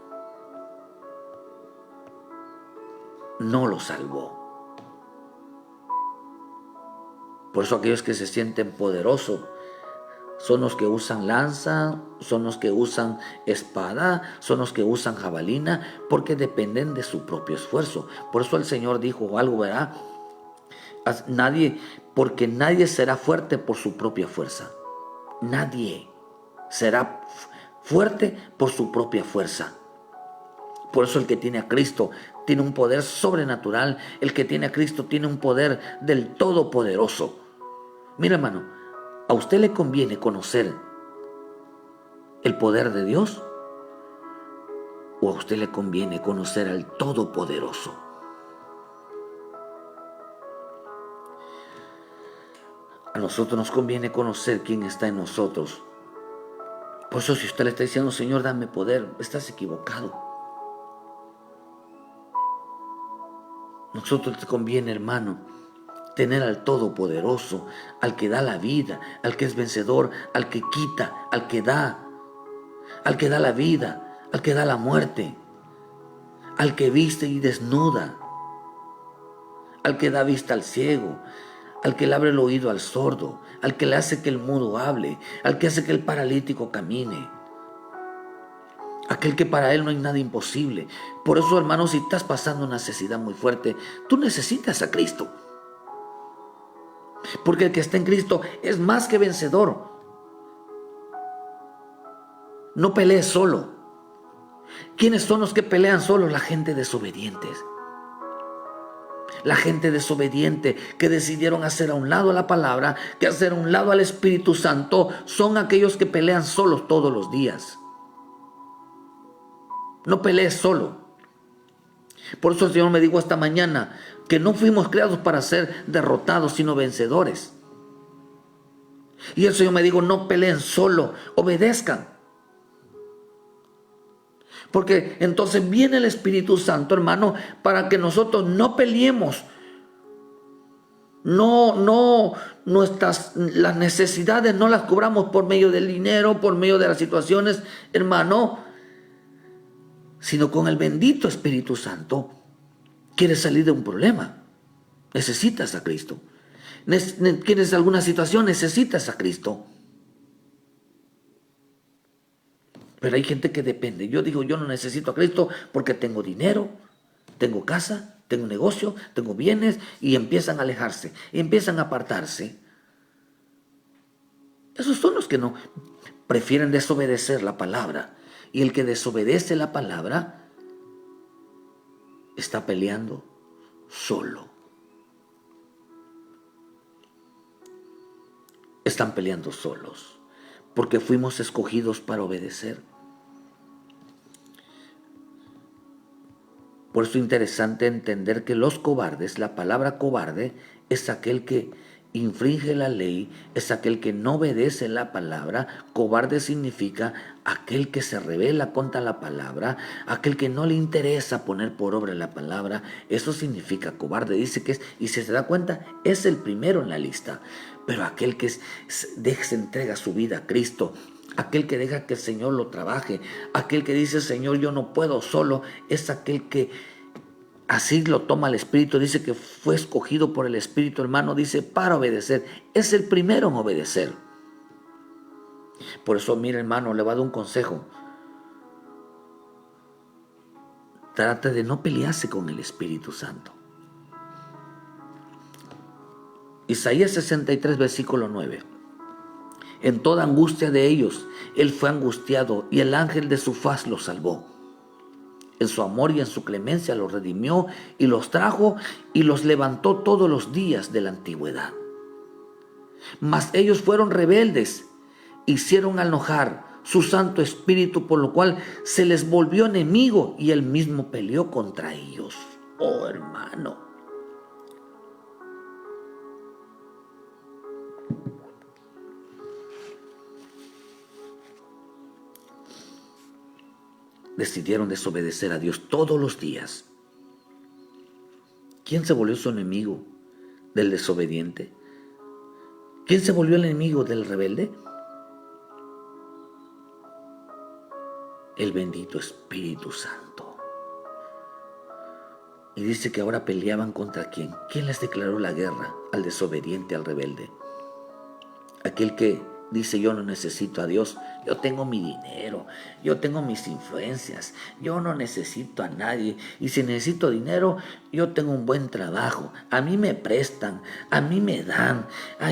No lo salvó. Por eso aquellos que se sienten poderosos son los que usan lanza, son los que usan espada, son los que usan jabalina, porque dependen de su propio esfuerzo. Por eso el Señor dijo algo, ¿verdad? Porque nadie será fuerte por su propia fuerza. Nadie será fuerte por su propia fuerza. Por eso el que tiene a Cristo tiene un poder sobrenatural. El que tiene a Cristo tiene un poder del Todopoderoso. Mira, hermano, a usted le conviene conocer el poder de Dios? ¿O a usted le conviene conocer al Todopoderoso? A nosotros nos conviene conocer quién está en nosotros. Por eso si usted le está diciendo, Señor, dame poder, estás equivocado. A nosotros te conviene, hermano, tener al Todopoderoso, al que da la vida, al que es vencedor, al que quita, al que da la vida, al que da la muerte, al que viste y desnuda, al que da vista al ciego, al que le abre el oído al sordo, al que le hace que el mudo hable, al que hace que el paralítico camine, aquel que para él no hay nada imposible. Por eso, hermano, si estás pasando una necesidad muy fuerte, tú necesitas a Cristo. Porque el que está en Cristo es más que vencedor. No pelees solo. ¿Quiénes son los que pelean solos? La gente desobediente. La gente desobediente que decidieron hacer a un lado la palabra, que hacer a un lado al Espíritu Santo, son aquellos que pelean solos todos los días. No pelees solo. Por eso el Señor me dijo esta mañana que no fuimos creados para ser derrotados, sino vencedores. Y el Señor me dijo, no peleen solo, obedezcan. Porque entonces viene el Espíritu Santo, hermano, para que nosotros no peleemos. Las necesidades no las cobramos por medio del dinero, por medio de las situaciones, hermano, sino con el bendito Espíritu Santo. ¿Quieres salir de un problema? Necesitas a Cristo. ¿Quieres alguna situación? Necesitas a Cristo. Pero hay gente que depende. Yo digo, yo no necesito a Cristo porque tengo dinero, tengo casa, tengo negocio, tengo bienes, y empiezan a alejarse, y empiezan a apartarse. Esos son los que no prefieren desobedecer la palabra. Y el que desobedece la palabra está peleando solo. Están peleando solos. Porque fuimos escogidos para obedecer. Por eso es interesante entender que los cobardes, la palabra cobarde es aquel que infringe la ley, es aquel que no obedece la palabra. Cobarde significa aquel que se rebela contra la palabra, aquel que no le interesa poner por obra la palabra. Eso significa cobarde. Dice que es, y si se da cuenta, es el primero en la lista. Pero aquel que se entrega su vida a Cristo, aquel que deja que el Señor lo trabaje, aquel que dice, Señor, yo no puedo solo, es aquel que así lo toma el Espíritu. Dice que fue escogido por el Espíritu, hermano, dice, para obedecer. Es el primero en obedecer. Por eso, mire, hermano, le voy a dar un consejo. Trate de no pelearse con el Espíritu Santo. Isaías 63, versículo 9. En toda angustia de ellos, él fue angustiado y el ángel de su faz los salvó. En su amor y en su clemencia los redimió y los trajo y los levantó todos los días de la antigüedad. Mas ellos fueron rebeldes, hicieron enojar su Santo Espíritu, por lo cual se les volvió enemigo y él mismo peleó contra ellos. Oh, hermano. Decidieron desobedecer a Dios todos los días. ¿Quién se volvió su enemigo del desobediente? ¿Quién se volvió el enemigo del rebelde? El bendito Espíritu Santo. Y dice que ahora peleaban contra ¿quién? ¿Quién les declaró la guerra? Al desobediente, al rebelde. Aquel que dice, yo no necesito a Dios, yo tengo mi dinero, yo tengo mis influencias, yo no necesito a nadie, y si necesito dinero, yo tengo un buen trabajo, a mí me prestan, a mí me dan,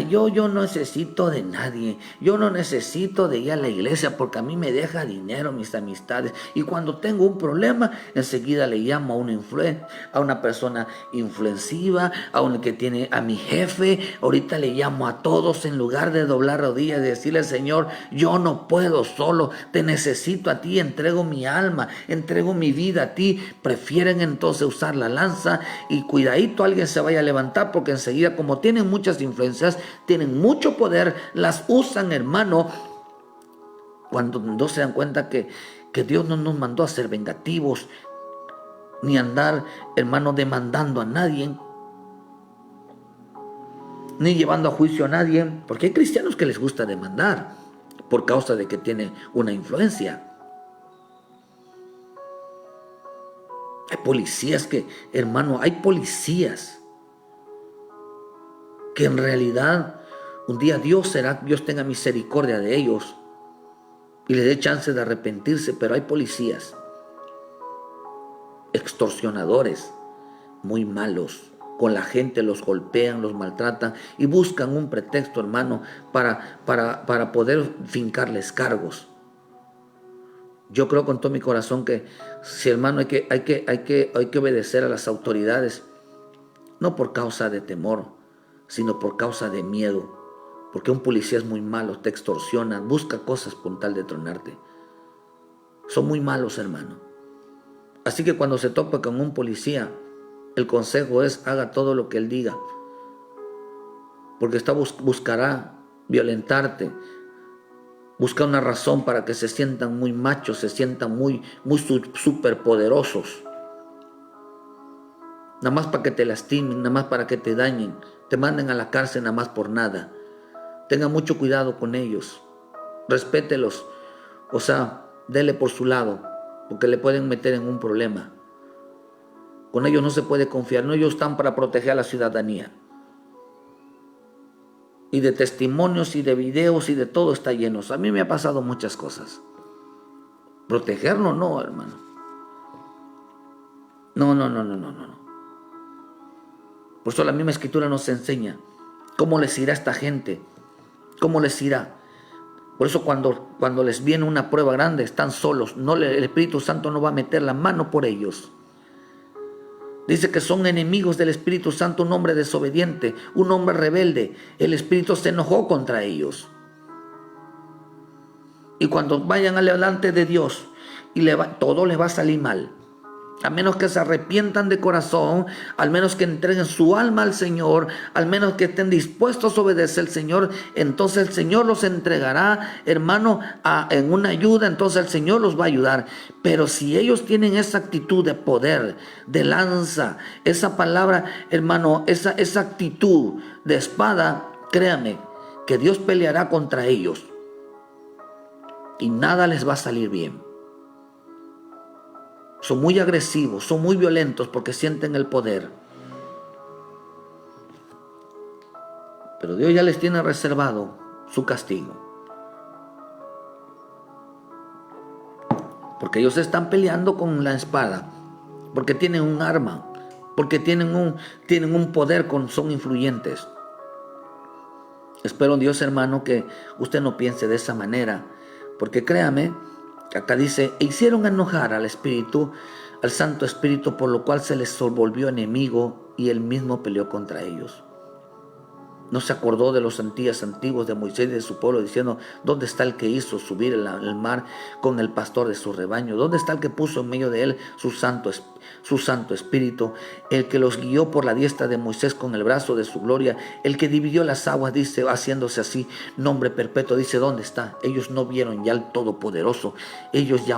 yo no necesito de nadie, yo no necesito de ir a la iglesia porque a mí me deja dinero mis amistades, y cuando tengo un problema, enseguida le llamo a una persona influenciva, a un que tiene a mi jefe, ahorita le llamo a todos en lugar de doblar rodillas, decirle al Señor, yo no puedo solo, te necesito a ti, entrego mi alma, entrego mi vida a ti. Prefieren entonces usar la lanza y cuidadito alguien se vaya a levantar, porque enseguida, como tienen muchas influencias, tienen mucho poder, las usan, hermano, cuando no se dan cuenta que Dios no nos mandó a ser vengativos, ni andar, hermano, demandando a nadie, ni llevando a juicio a nadie, porque hay cristianos que les gusta demandar por causa de que tienen una influencia. Hay policías que, hermano, hay policías que en realidad un día Dios tenga misericordia de ellos y les dé chance de arrepentirse, pero hay policías extorsionadores muy malos. Con la gente los golpean, los maltratan y buscan un pretexto, hermano, para poder fincarles cargos. Yo creo con todo mi corazón que, si, hermano, hay que obedecer a las autoridades, no por causa de temor, sino por causa de miedo. Porque un policía es muy malo, te extorsiona, busca cosas con tal de tronarte. Son muy malos, hermano. Así que cuando se topa con un policía, el consejo es, haga todo lo que él diga, porque buscará violentarte, busca una razón para que se sientan muy machos, se sientan muy superpoderosos, nada más para que te lastimen, nada más para que te dañen, te manden a la cárcel nada más por nada. Tenga mucho cuidado con ellos, respételos, o sea, dele por su lado, porque le pueden meter en un problema. Con ellos no se puede confiar, no, ellos están para proteger a la ciudadanía. Y de testimonios y de videos y de todo está lleno. A mí me ha pasado muchas cosas. Protegerlo no, hermano. No. Por eso la misma Escritura nos enseña cómo les irá a esta gente, cómo les irá. Por eso cuando les viene una prueba grande, están solos. El Espíritu Santo no va a meter la mano por ellos. Dice que son enemigos del Espíritu Santo, un hombre desobediente, un hombre rebelde. El Espíritu se enojó contra ellos. Y cuando vayan delante de Dios, todo les va a salir mal. A menos que se arrepientan de corazón, al menos que entreguen su alma al Señor, al menos que estén dispuestos a obedecer al Señor, entonces el Señor los entregará, hermano, en una ayuda, entonces el Señor los va a ayudar. Pero si ellos tienen esa actitud de poder, de lanza, esa palabra, hermano, esa actitud de espada, créame, que Dios peleará contra ellos y nada les va a salir bien. Son muy agresivos, son muy violentos porque sienten el poder. Pero Dios ya les tiene reservado su castigo. Porque ellos están peleando con la espada, porque tienen un arma, porque tienen un poder, son influyentes. Espero en Dios, hermano, que usted no piense de esa manera, porque créame, acá dice, hicieron enojar al Espíritu, al Santo Espíritu, por lo cual se les volvió enemigo y él mismo peleó contra ellos. No se acordó de los días antiguos de Moisés y de su pueblo, diciendo, ¿dónde está el que hizo subir el mar con el pastor de su rebaño? ¿Dónde está el que puso en medio de él su Santo Espíritu? El que los guió por la diestra de Moisés con el brazo de su gloria, el que dividió las aguas, dice, haciéndose así nombre perpetuo, dice, ¿dónde está? Ellos no vieron ya al Todopoderoso. Ellos ya,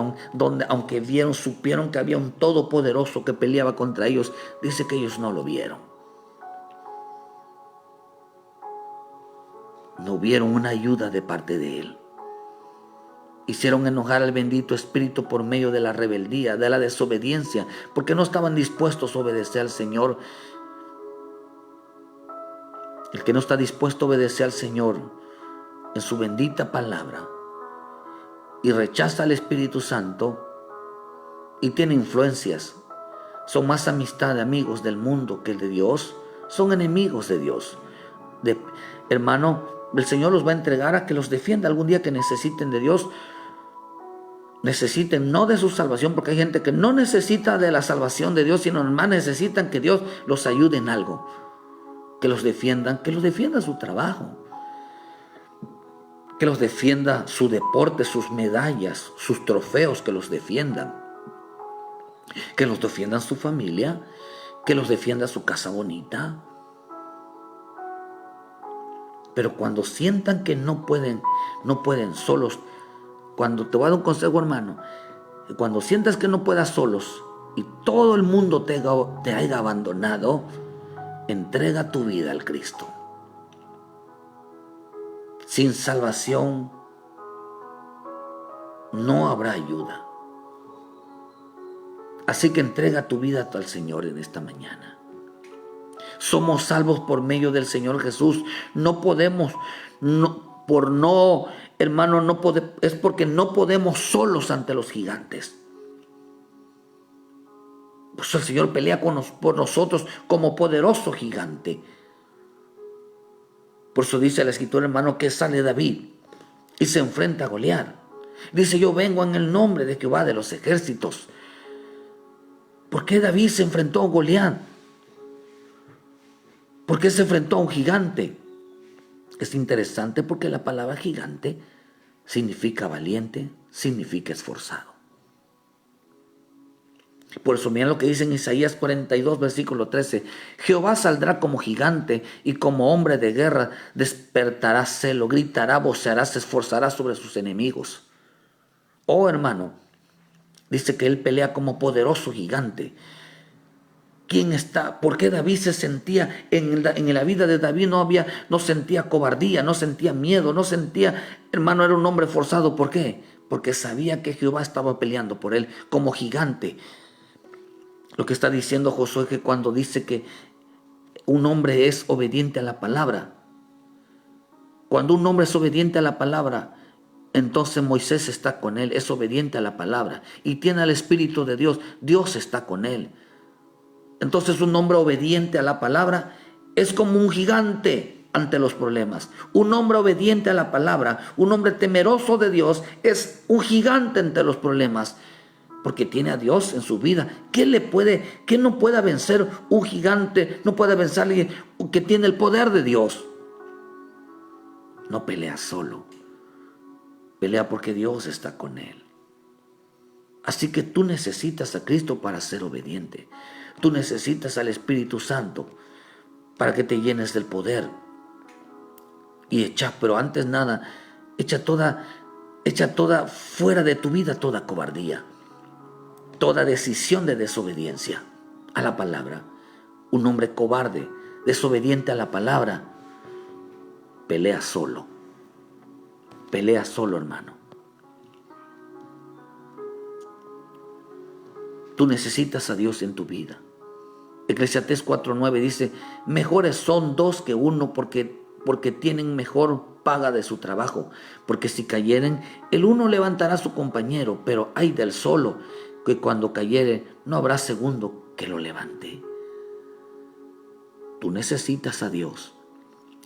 aunque supieron que había un Todopoderoso que peleaba contra ellos, dice que ellos no lo vieron. No vieron una ayuda de parte de él. Hicieron enojar al bendito Espíritu por medio de la rebeldía, de la desobediencia, porque no estaban dispuestos a obedecer al Señor. El que no está dispuesto a obedecer al Señor en su bendita palabra y rechaza al Espíritu Santo y tiene influencias, son más amistad de amigos del mundo que de Dios, son enemigos de Dios. Hermano, el Señor los va a entregar a que los defienda algún día que necesiten de Dios. Necesiten no de su salvación, porque hay gente que no necesita de la salvación de Dios, sino más necesitan que Dios los ayude en algo, que los defienda su trabajo, que los defienda su deporte, sus medallas, sus trofeos, que los defiendan. Que los defiendan su familia, que los defienda su casa bonita. Pero cuando sientan que no pueden solos, cuando te voy a dar un consejo, hermano, cuando sientas que no puedas solos y todo el mundo te haya abandonado, entrega tu vida al Cristo. Sin salvación no habrá ayuda. Así que entrega tu vida al Señor en esta mañana. Somos salvos por medio del Señor Jesús. No podemos, hermano, es porque no podemos solos ante los gigantes. Pues el Señor pelea por nosotros como poderoso gigante. Por eso dice la Escritura, hermano, que sale David y se enfrenta a Goliat. Dice: yo vengo en el nombre de Jehová de los ejércitos. ¿Por qué David se enfrentó a Goliat? ¿Por qué se enfrentó a un gigante? Es interesante porque la palabra gigante significa valiente, significa esforzado. Por eso miren lo que dice en Isaías 42, versículo 13. Jehová saldrá como gigante y como hombre de guerra despertará celo, gritará, voceará, se esforzará sobre sus enemigos. Oh, hermano, dice que él pelea como poderoso gigante. ¿Quién está? ¿Por qué David se sentía, en la vida de David no sentía cobardía, no sentía miedo, no sentía, hermano, era un hombre forzado? ¿Por qué? Porque sabía que Jehová estaba peleando por él como gigante. Lo que está diciendo Josué es que cuando dice que un hombre es obediente a la palabra, cuando un hombre es obediente a la palabra, entonces Moisés está con él, es obediente a la palabra y tiene al Espíritu de Dios, Dios está con él. Entonces un hombre obediente a la palabra es como un gigante ante los problemas. Un hombre obediente a la palabra, un hombre temeroso de Dios es un gigante ante los problemas, porque tiene a Dios en su vida. ¿Qué no pueda vencer un gigante? No puede vencer a alguien que tiene el poder de Dios. No pelea solo, pelea porque Dios está con él. Así que tú necesitas a Cristo para ser obediente. Tú necesitas al Espíritu Santo para que te llenes del poder. Y pero antes nada, echa toda fuera de tu vida toda cobardía, toda decisión de desobediencia a la palabra. Un hombre cobarde, desobediente a la palabra, pelea solo. Pelea solo, hermano. Tú necesitas a Dios en tu vida. Eclesiastés 4:9 dice: mejores son dos que uno porque tienen mejor paga de su trabajo. Porque si cayeren, el uno levantará a su compañero, pero ay del solo, que cuando cayere no habrá segundo que lo levante. Tú necesitas a Dios.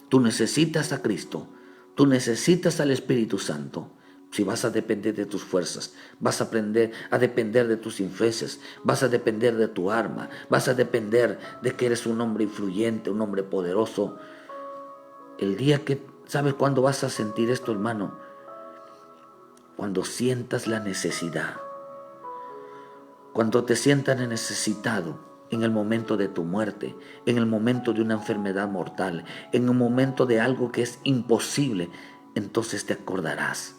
Tú necesitas a Cristo. Tú necesitas al Espíritu Santo. Si vas a depender de tus fuerzas, vas a aprender a depender de tus influencias, vas a depender de tu arma, vas a depender de que eres un hombre influyente, un hombre poderoso. El día que, ¿sabes cuándo vas a sentir esto, hermano? Cuando sientas la necesidad, cuando te sientas necesitado en el momento de tu muerte, en el momento de una enfermedad mortal, en un momento de algo que es imposible, entonces te acordarás.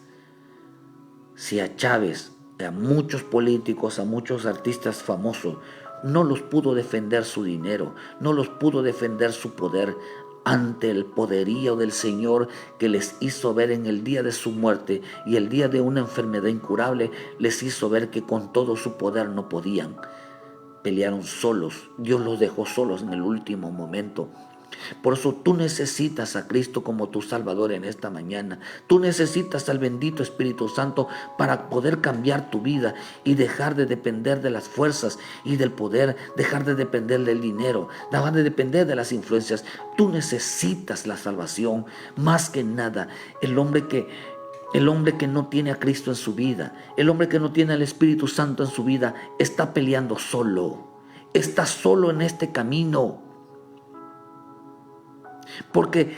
Si a Chávez, a muchos políticos, a muchos artistas famosos, no los pudo defender su dinero, no los pudo defender su poder ante el poderío del Señor, que les hizo ver en el día de su muerte y el día de una enfermedad incurable, les hizo ver que con todo su poder no podían. Pelearon solos, Dios los dejó solos en el último momento. Por eso tú necesitas a Cristo como tu Salvador en esta mañana. Tú necesitas al bendito Espíritu Santo para poder cambiar tu vida y dejar de depender de las fuerzas y del poder, dejar de depender del dinero, dejar de depender de las influencias. Tú necesitas la salvación más que nada. El hombre que no tiene a Cristo en su vida, el hombre que no tiene al Espíritu Santo en su vida, está peleando solo. Está solo en este camino. Porque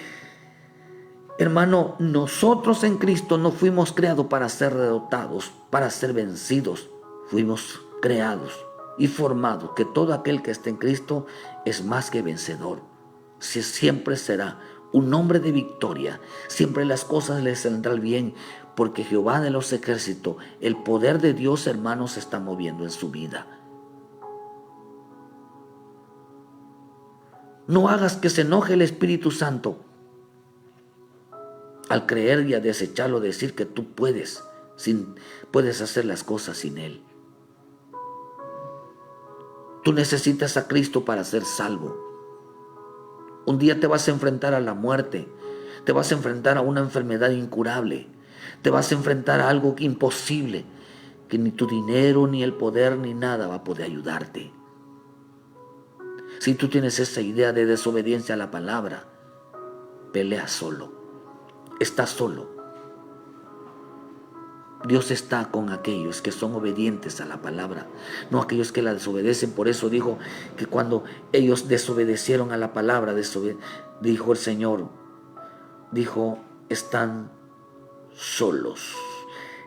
Hermano, nosotros en Cristo no fuimos creados para ser derrotados, para ser vencidos. Fuimos creados y formados que todo aquel que esté en Cristo es más que vencedor. Siempre será un hombre de victoria. Siempre las cosas le saldrán bien, porque Jehová de los ejércitos, el poder de Dios, hermano, se está moviendo en su vida. No hagas que se enoje el Espíritu Santo al creer y a desecharlo, decir que tú puedes hacer las cosas sin Él. Tú necesitas a Cristo para ser salvo. Un día te vas a enfrentar a la muerte, te vas a enfrentar a una enfermedad incurable, te vas a enfrentar a algo imposible, que ni tu dinero, ni el poder, ni nada va a poder ayudarte. Si tú tienes esa idea de desobediencia a la palabra, pelea solo, estás solo. Dios está con aquellos que son obedientes a la palabra, no aquellos que la desobedecen. Por eso dijo que cuando ellos desobedecieron a la palabra, dijo el Señor, están solos.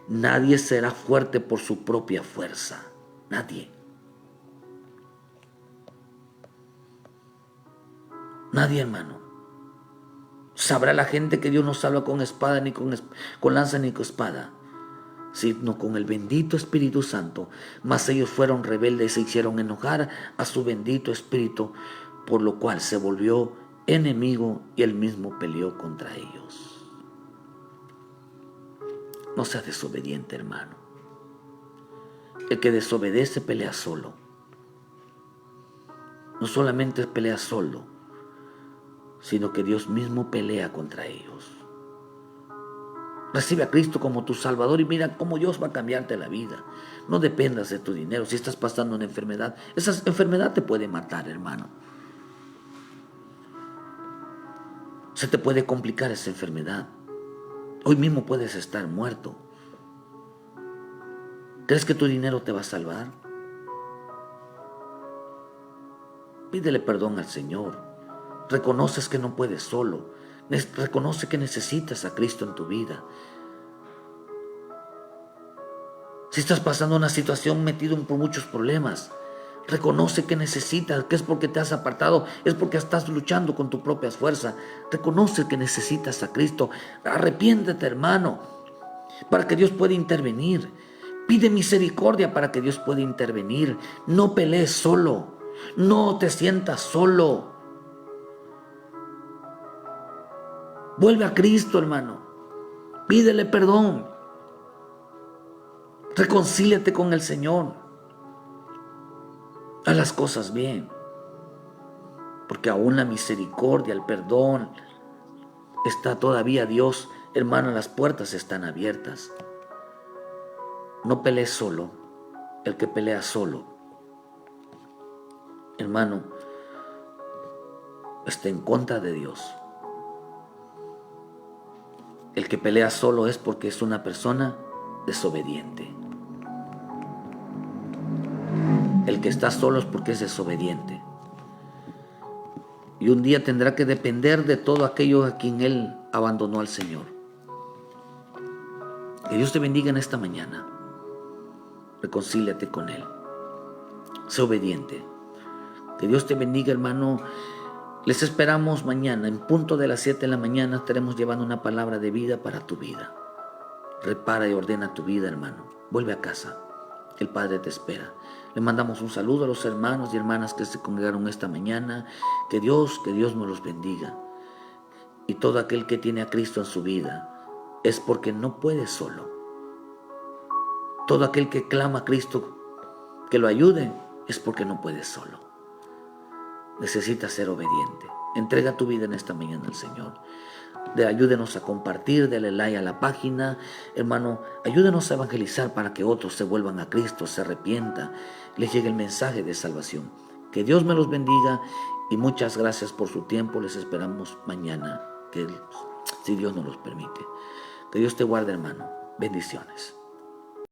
Nadie será fuerte por su propia fuerza, nadie. Nadie, hermano. Sabrá la gente que Dios no salva con espada, ni con lanza, ni con espada, sino con el bendito Espíritu Santo. Mas ellos fueron rebeldes y se hicieron enojar a su bendito Espíritu, por lo cual se volvió enemigo y él mismo peleó contra ellos. No seas desobediente, hermano. El que desobedece pelea solo. No solamente pelea solo, sino que Dios mismo pelea contra ellos. Recibe a Cristo como tu Salvador y mira cómo Dios va a cambiarte la vida. No dependas de tu dinero. Si estás pasando una enfermedad, esa enfermedad te puede matar, hermano. Se te puede complicar esa enfermedad. Hoy mismo puedes estar muerto. ¿Crees que tu dinero te va a salvar? Pídele perdón al Señor. Reconoces que no puedes solo. Reconoce que necesitas a Cristo en tu vida. Si estás pasando una situación metido por muchos problemas, reconoce que necesitas, que es porque te has apartado, es porque estás luchando con tu propia fuerza. Reconoce que necesitas a Cristo. Arrepiéntete, hermano, para que Dios pueda intervenir. Pide misericordia para que Dios pueda intervenir. No pelees solo. No te sientas solo. Vuelve a Cristo, hermano. Pídele perdón. Reconcíliate con el Señor. Haz las cosas bien. Porque aún la misericordia, el perdón, está todavía Dios. Hermano, las puertas están abiertas. No pelees solo. El que pelea solo, hermano, está en contra de Dios. El que pelea solo es porque es una persona desobediente. El que está solo es porque es desobediente. Y un día tendrá que depender de todo aquello a quien él abandonó al Señor. Que Dios te bendiga en esta mañana. Reconcíliate con Él. Sé obediente. Que Dios te bendiga, hermano. Les esperamos mañana, en punto de las 7 de la mañana, estaremos llevando una palabra de vida para tu vida. Repara y ordena tu vida, hermano. Vuelve a casa. El Padre te espera. Le mandamos un saludo a los hermanos y hermanas que se congregaron esta mañana. Que Dios nos los bendiga. Y todo aquel que tiene a Cristo en su vida es porque no puede solo. Todo aquel que clama a Cristo que lo ayude es porque no puede solo. Necesitas ser obediente. Entrega tu vida en esta mañana al Señor. Ayúdenos a compartir, dale like a la página. Hermano, ayúdenos a evangelizar para que otros se vuelvan a Cristo, se arrepientan, les llegue el mensaje de salvación. Que Dios me los bendiga y muchas gracias por su tiempo. Les esperamos mañana, si Dios nos los permite. Que Dios te guarde, hermano. Bendiciones.